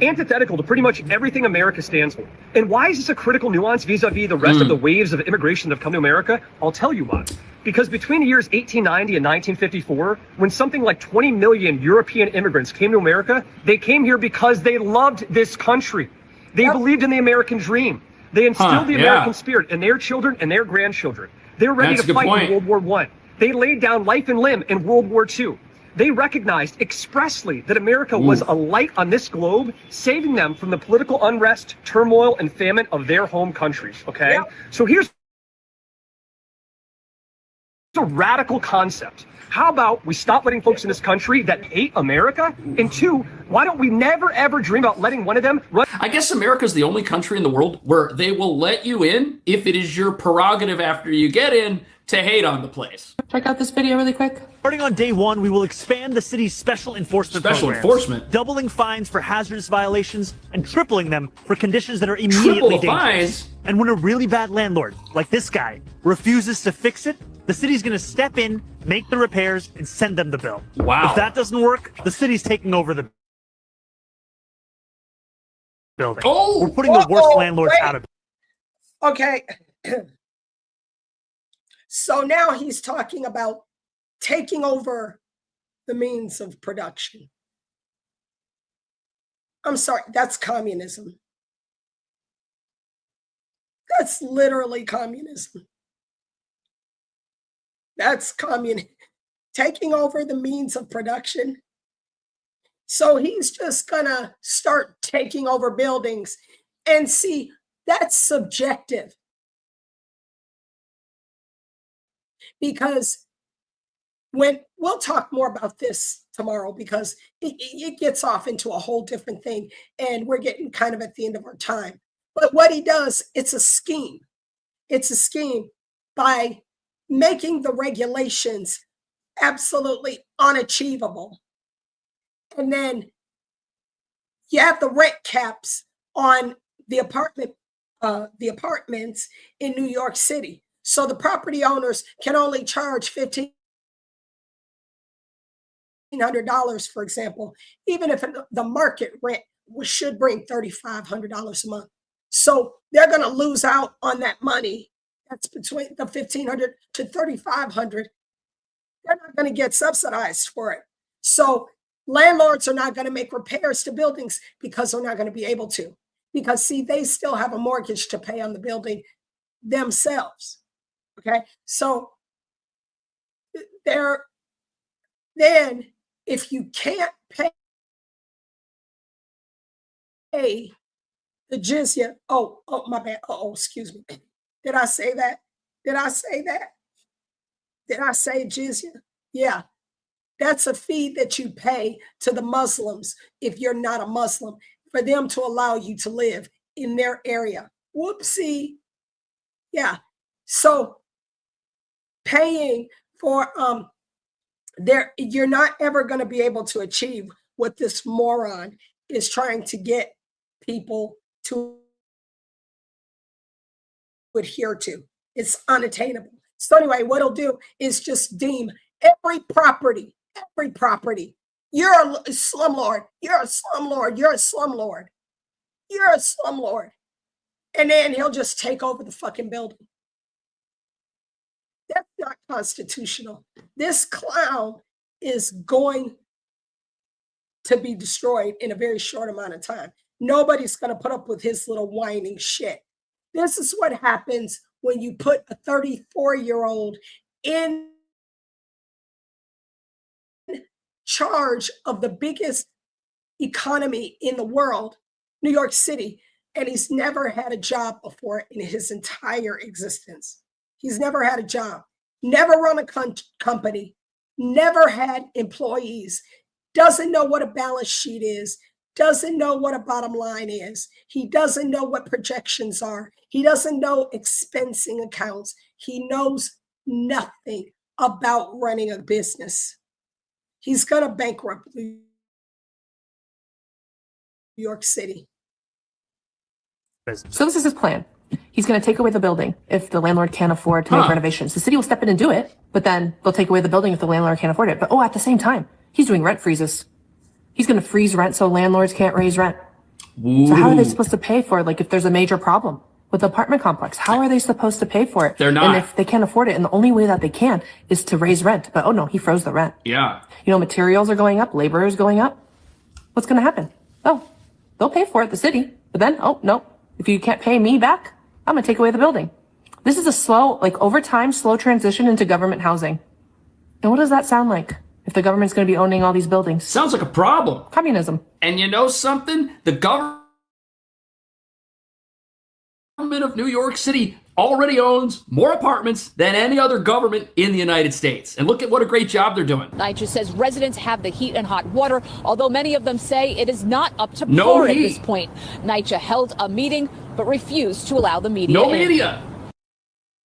antithetical to pretty much everything America stands for. And why is this a critical nuance vis-a-vis the rest of the waves of immigration that have come to America? I'll tell you why. Because between the years 1890 and 1954, when something like 20 million European immigrants came to America, they came here because they loved this country. They believed in the American dream. They instilled the American spirit in their children and their grandchildren. They were ready to fight in World War I. They laid down life and limb in World War II. They recognized expressly that America was a light on this globe, saving them from the political unrest, turmoil, and famine of their home countries, okay? So here's a radical concept. How about we stop letting folks in this country that hate America? And two, why don't we never, ever dream about letting one of them run? I guess America's the only country in the world where they will let you in if it is your prerogative after you get in to hate on the place. Check out this video really quick. Starting on day one, we will expand the city's special enforcement programs, doubling fines for hazardous violations and tripling them for conditions that are immediately dangerous. And when a really bad landlord, like this guy, refuses to fix it, the city's going to step in, make the repairs, and send them the bill. Wow. If that doesn't work, the city's taking over the building. Oh! We're putting the worst landlords out of business. Okay. So now he's talking about taking over the means of production. I'm sorry, that's communism. That's literally communism. That's taking over the means of production. So he's just gonna start taking over buildings, and see, that's subjective. Because we'll talk more about this tomorrow, because it gets off into a whole different thing, and we're getting kind of at the end of our time. But what he does, it's a scheme. It's a scheme by making the regulations absolutely unachievable. And then you have the rent caps on the apartments in New York City. So the property owners can only charge $1,500, for example, even if the market rent should bring $3,500 a month. So they're going to lose out on that money. That's between the $1,500 to $3,500. They're not going to get subsidized for it. So landlords are not going to make repairs to buildings because they're not going to be able to. Because, see, they still have a mortgage to pay on the building themselves. Okay, so then if you can't pay the jizya, oh my bad, excuse me. Did I say that? Did I say jizya? Yeah, that's a fee that you pay to the Muslims if you're not a Muslim, for them to allow you to live in their area. Whoopsie. Yeah, so paying for you're not ever going to be able to achieve what this moron is trying to get people to adhere to. It's unattainable. So anyway, what he'll do is just deem every property, you're a slumlord, you're a slumlord, you're a slumlord, you're a slumlord. And then he'll just take over the fucking building. That's not constitutional. This clown is going to be destroyed in a very short amount of time. Nobody's going to put up with his little whining shit. This is what happens when you put a 34-year-old in charge of the biggest economy in the world, New York City, and he's never had a job before in his entire existence. He's never had a job, never run a company, never had employees. doesn't know what a balance sheet is, doesn't know what a bottom line is. He doesn't know what projections are. He doesn't know expensing accounts. He knows nothing about running a business. He's going to bankrupt New York City. So this is his plan. He's going to take away the building if the landlord can't afford to make renovations. The city will step in and do it, but then they'll take away the building if the landlord can't afford it. But at the same time, he's doing rent freezes. He's going to freeze rent so landlords can't raise rent. Ooh. So how are they supposed to pay for it? Like if there's a major problem with the apartment complex, how are they supposed to pay for it? They're not. And if they can't afford it, and the only way that they can is to raise rent. But no, he froze the rent. Yeah. You know, materials are going up, labor is going up. What's going to happen? They'll pay for it, the city. But then, no, if you can't pay me back, I'm going to take away the building. This is a slow, over time, slow transition into government housing. And what does that sound like if the government's going to be owning all these buildings? Sounds like a problem. Communism. And you know something? The government of New York City already owns more apartments than any other government in the United States. And look at what a great job they're doing. NYCHA says residents have the heat and hot water, although many of them say it is not up to par at this point. NYCHA held a meeting, but refused to allow the media in. media.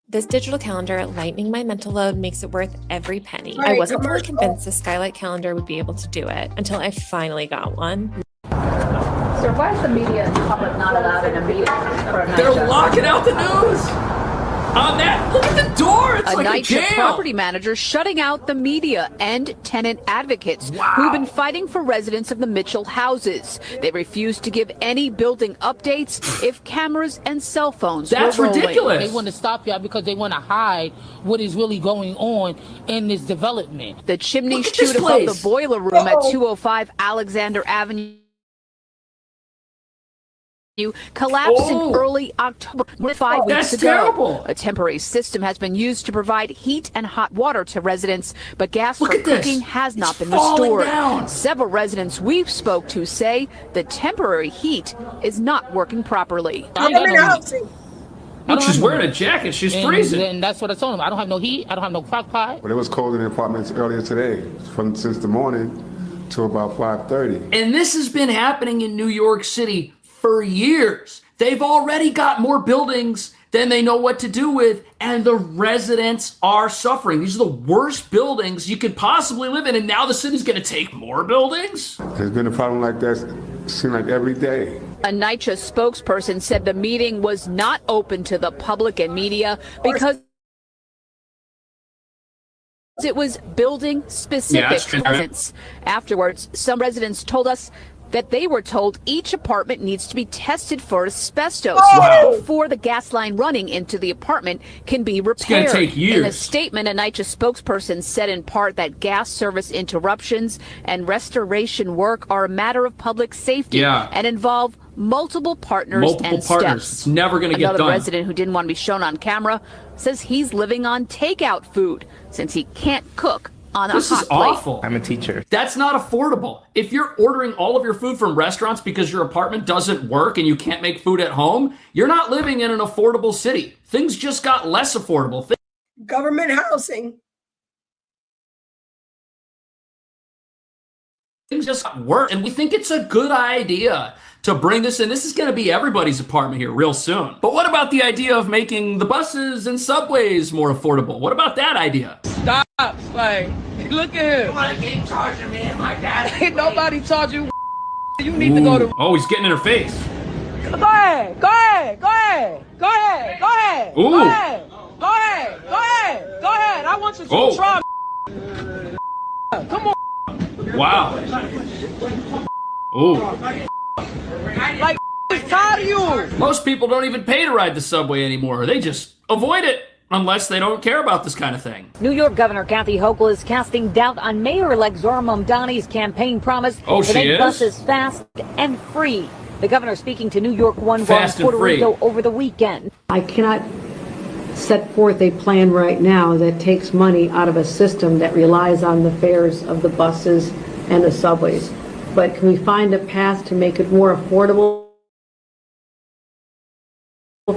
This digital calendar, lightening my mental load, makes it worth every penny. Right, I wasn't fully commercial. convinced the Skylight calendar would be able to do it until I finally got one. So why is the media and public not allowed in a meeting for a night They're show? locking out the news. On that, look at the door. It's A like a NYCHA jail. property manager shutting out the media and tenant advocates who've been fighting for residents of the Mitchell houses. They refuse to give any building updates if cameras and cell phones That's were rolling. ridiculous. They want to stop y'all because they want to hide what is really going on in this development. The chimney Look at chute this above place. the boiler room at 205 Alexander Avenue collapsed in early October, 5 weeks That's ago. terrible. A temporary system has been used to provide heat and hot water to residents, but gas Look for at this. cooking has not been Falling restored. down. Several residents we've spoke to say the temporary heat is not working properly. Government housing. Look, she's wearing a jacket. She's freezing. And that's what I told them. I don't have no heat. I don't have no crock pot. But it was cold in the apartments earlier today, since the morning to about 5:30. And this has been happening in New York City for years. They've already got more buildings than they know what to do with, and the residents are suffering. These are the worst buildings you could possibly live in, and now the city's going to take more buildings? There's been a problem like that, seems like every day. A NYCHA spokesperson said the meeting was not open to the public and media because it was building specific residents. Afterwards, some residents told us that they were told each apartment needs to be tested for asbestos before the gas line running into the apartment can be repaired. It's gonna take years. In a statement, a NYCHA spokesperson said in part that gas service interruptions and restoration work are a matter of public safety and involve multiple partners and steps. It's never going to get Another done. resident who didn't want to be shown on camera says he's living on takeout food since he can't cook on a This hot is plate. awful. I'm a teacher. That's not affordable. If you're ordering all of your food from restaurants because your apartment doesn't work and you can't make food at home, you're not living in an affordable city. Things just got less affordable. Government housing. Things just got worse. And we think it's a good idea to bring this in. This is going to be everybody's apartment here real soon. But what about the idea of making the buses and subways more affordable? What about that idea? Stop. Like, look at him. Nobody keep charging me and my dad. Ain't nobody charge you. You need to go to. Oh, he's getting in her face. Go ahead. Go ahead. Go ahead. Go ahead. Go ahead. Ooh. Go ahead. Go ahead. Go ahead. Go ahead. I want you to Oh. try. Come on. Wow. Oh. Like, it's tired of you. Most people don't even pay to ride the subway anymore. They just avoid it unless they don't care about this kind of thing. New York Governor Kathy Hochul is casting doubt on Mayor-elect Zora Mamdani's campaign promise Oh, to she make is? buses fast and free. The governor speaking to New York One Fast in and Puerto free. Rico over the weekend. I cannot set forth a plan right now that takes money out of a system that relies on the fares of the buses and the subways. But can we find a path to make it more affordable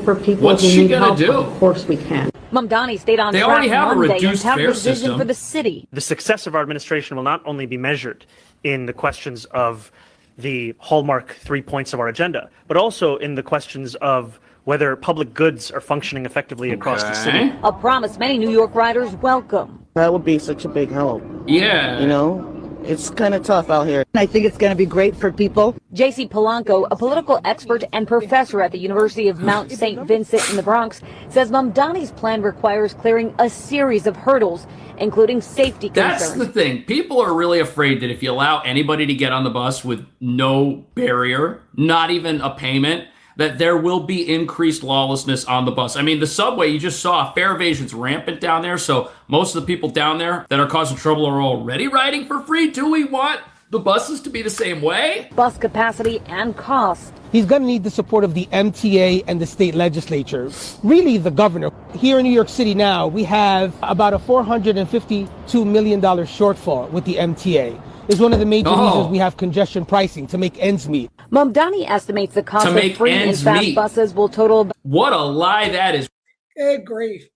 for people What's who she need gonna help? do? Of course we can. Mamdani stayed on They track already have a Monday reduced and touted fare his vision system. for the city. The success of our administration will not only be measured in the questions of the hallmark 3 points of our agenda, but also in the questions of whether public goods are functioning effectively across the city. A promise many New York riders welcome. That would be such a big help. Yeah. You know, it's kind of tough out here. I think it's going to be great for people. J.C. Polanco, a political expert and professor at the University of Mount St. Vincent in the Bronx, says Mamdani's plan requires clearing a series of hurdles, including safety concerns. That's the thing. People are really afraid that if you allow anybody to get on the bus with no barrier, not even a payment, that there will be increased lawlessness on the bus. I mean, the subway, you just saw fare evasion's rampant down there. So most of the people down there that are causing trouble are already riding for free. Do we want the buses to be the same way? Bus capacity and cost. He's going to need the support of the MTA and the state legislature, really the governor. Here in New York City now, we have about a $452 million shortfall with the MTA. It's one of the major reasons we have congestion pricing, to make ends meet. Mamdani estimates the cost of free and fast buses will total. What a lie that is. Good grief.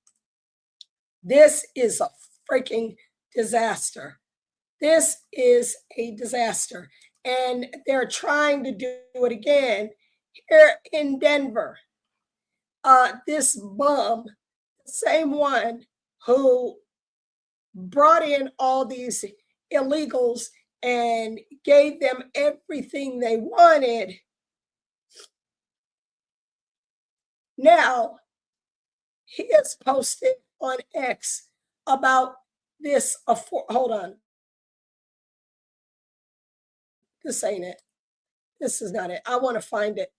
This is a freaking disaster. This is a disaster. And they're trying to do it again here in Denver. This bum, the same one who brought in all these illegals and gave them everything they wanted. Now, he has posted on X about this. Hold on. This ain't it. This is not it. I want to find it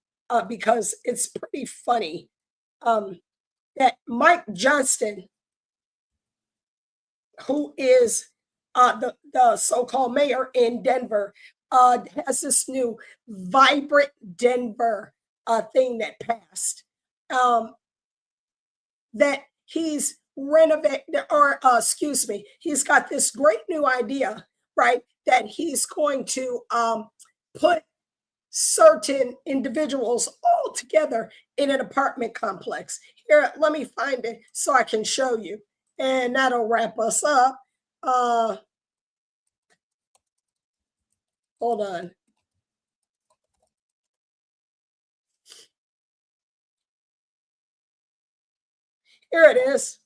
because it's pretty funny that Mike Johnston, who is the so-called mayor in Denver, has this new Vibrant Denver thing that passed, that he's he's got this great new idea, right, that he's going to put certain individuals all together in an apartment complex. Here, let me find it so I can show you, and that'll wrap us up. Hold on. Here it is.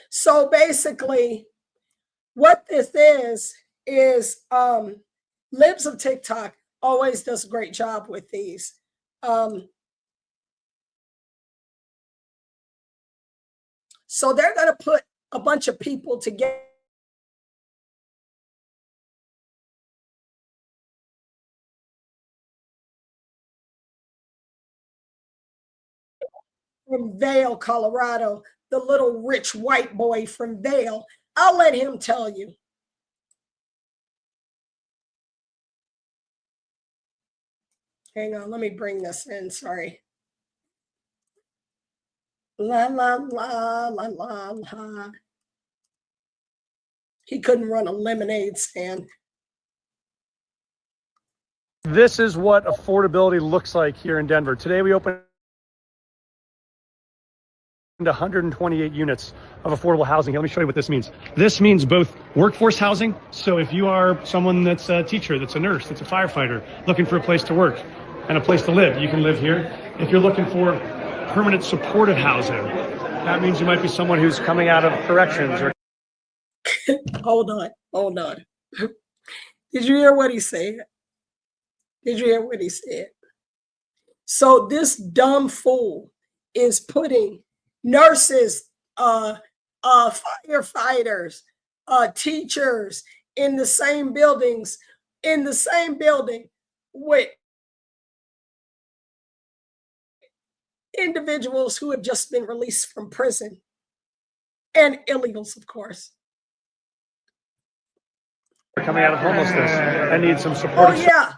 So basically, what this is Libs of TikTok always does a great job with these. So they're going to put a bunch of people together. From Vail, Colorado, the little rich white boy from Vail. I'll let him tell you. Hang on, let me bring this in, sorry. La, la, la, la, la, la. He couldn't run a lemonade stand. This is what affordability looks like here in Denver. Today we opened 128 units of affordable housing. Let me show you what this means. This means both workforce housing. So if you are someone that's a teacher, that's a nurse, that's a firefighter, looking for a place to work and a place to live, you can live here. If you're looking for permanent supportive housing, that means you might be someone who's coming out of corrections or Hold on. Did you hear what he said? So this dumb fool is putting nurses, firefighters, teachers in the same building with individuals who have just been released from prison, and illegals, of course. coming out of homelessness and need some support. Oh yeah,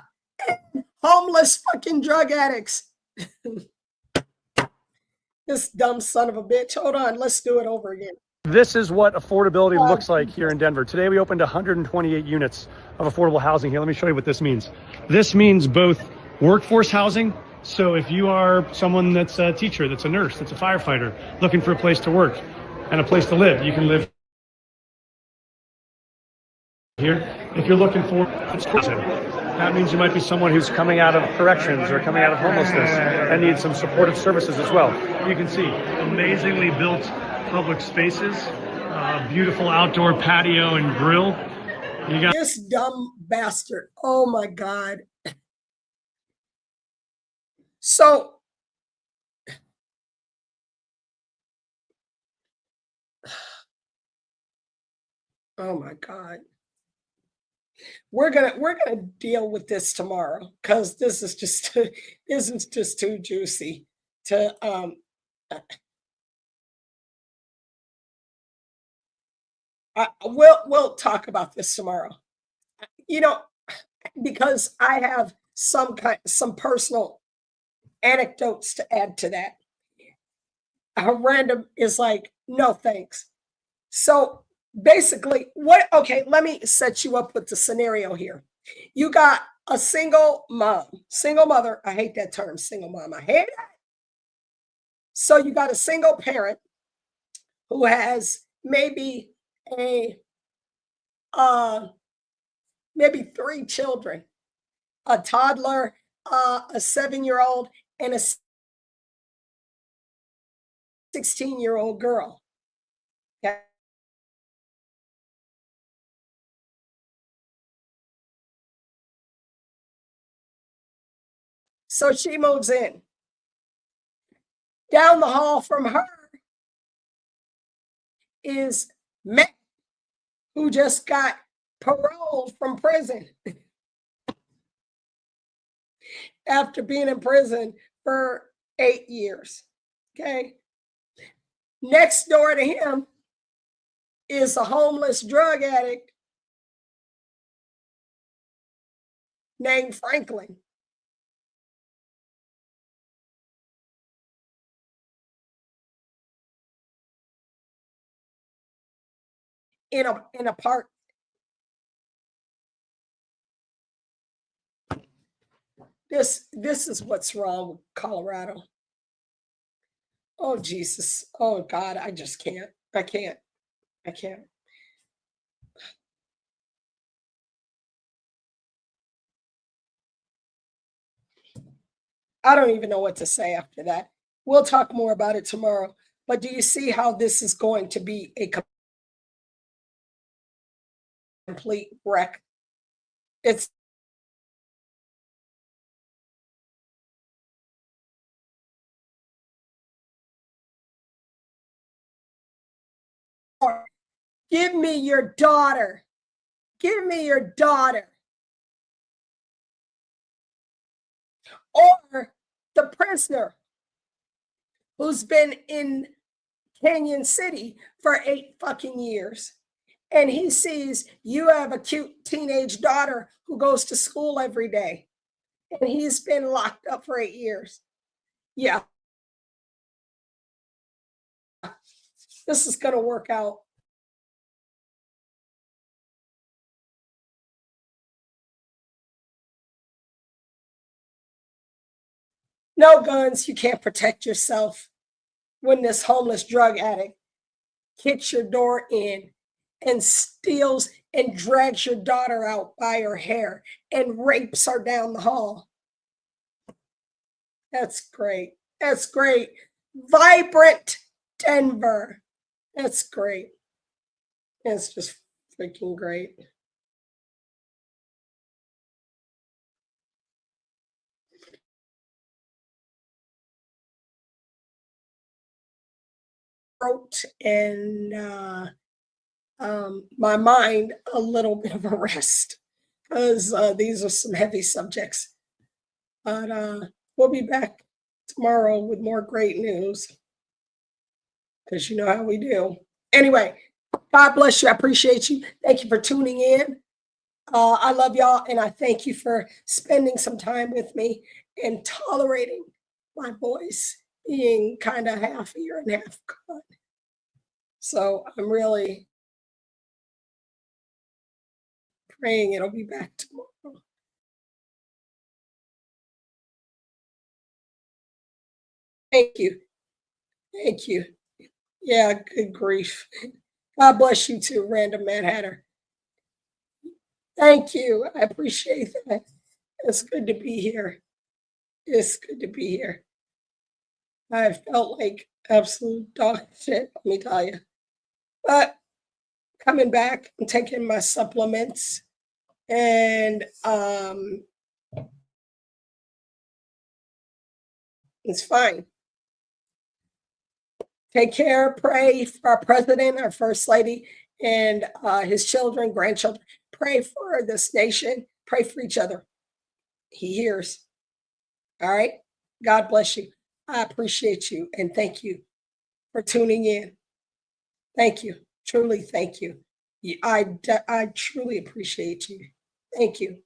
homeless fucking drug addicts. This dumb son of a bitch. Hold on, let's do it over again. This is what affordability looks like here in Denver. Today we opened 128 units of affordable housing here. Let me show you what this means. This means both workforce housing So if you are someone that's a teacher, that's a nurse, that's a firefighter, looking for a place to work and a place to live, you can live here. If you're looking for prison, that means you might be someone who's coming out of corrections or coming out of homelessness and needs some supportive services as well. You can see amazingly built public spaces, beautiful outdoor patio and grill. You got this dumb bastard. Oh my God. So oh my God. We're gonna deal with this tomorrow because this is just too juicy to we'll talk about this tomorrow. You know, because I have some personal anecdotes to add to that. Random is like, no thanks. So basically, okay, let me set you up with the scenario here. You got a single mother. I hate that term, single mom. I hate it. So you got a single parent who has maybe maybe 3 children, a toddler, a 7-year-old, and a 16-year-old girl. Okay. So she moves in. Down the hall from her is Matt, who just got paroled from prison after being in prison for 8 years. Okay. Next door to him is a homeless drug addict named Franklin. In a park. This is what's wrong with Colorado. Oh Jesus. Oh God, I just can't. I can't. I don't even know what to say after that. We'll talk more about it tomorrow. But do you see how this is going to be a complete wreck? It's give me your daughter. Give me your daughter. Or the prisoner who's been in Canyon City for 8 fucking years. And he sees you have a cute teenage daughter who goes to school every day. And he's been locked up for 8 years. Yeah. This is going to work out. No guns, you can't protect yourself when this homeless drug addict kicks your door in and steals and drags your daughter out by her hair and rapes her down the hall. That's great. That's great. Vibrant Denver. That's great. It's just freaking great. And my mind a little bit of a rest because these are some heavy subjects. But we'll be back tomorrow with more great news because you know how we do. Anyway, God bless you. I appreciate you. Thank you for tuning in. I love y'all, and I thank you for spending some time with me and tolerating my voice being kind of half here and half gone. So I'm really praying it'll be back tomorrow. Thank you. Thank you. Yeah, good grief. God bless you too, Random Mad Hatter. Thank you. I appreciate that. It's good to be here. It's good to be here. I felt like absolute dog shit, let me tell you. But coming back and taking my supplements and it's fine. Take care, pray for our president, our first lady, and his children, grandchildren. Pray for this nation. Pray for each other. He hears. All right. God bless you. I appreciate you and thank you for tuning in. Thank you. Truly, thank you. I truly appreciate you. Thank you.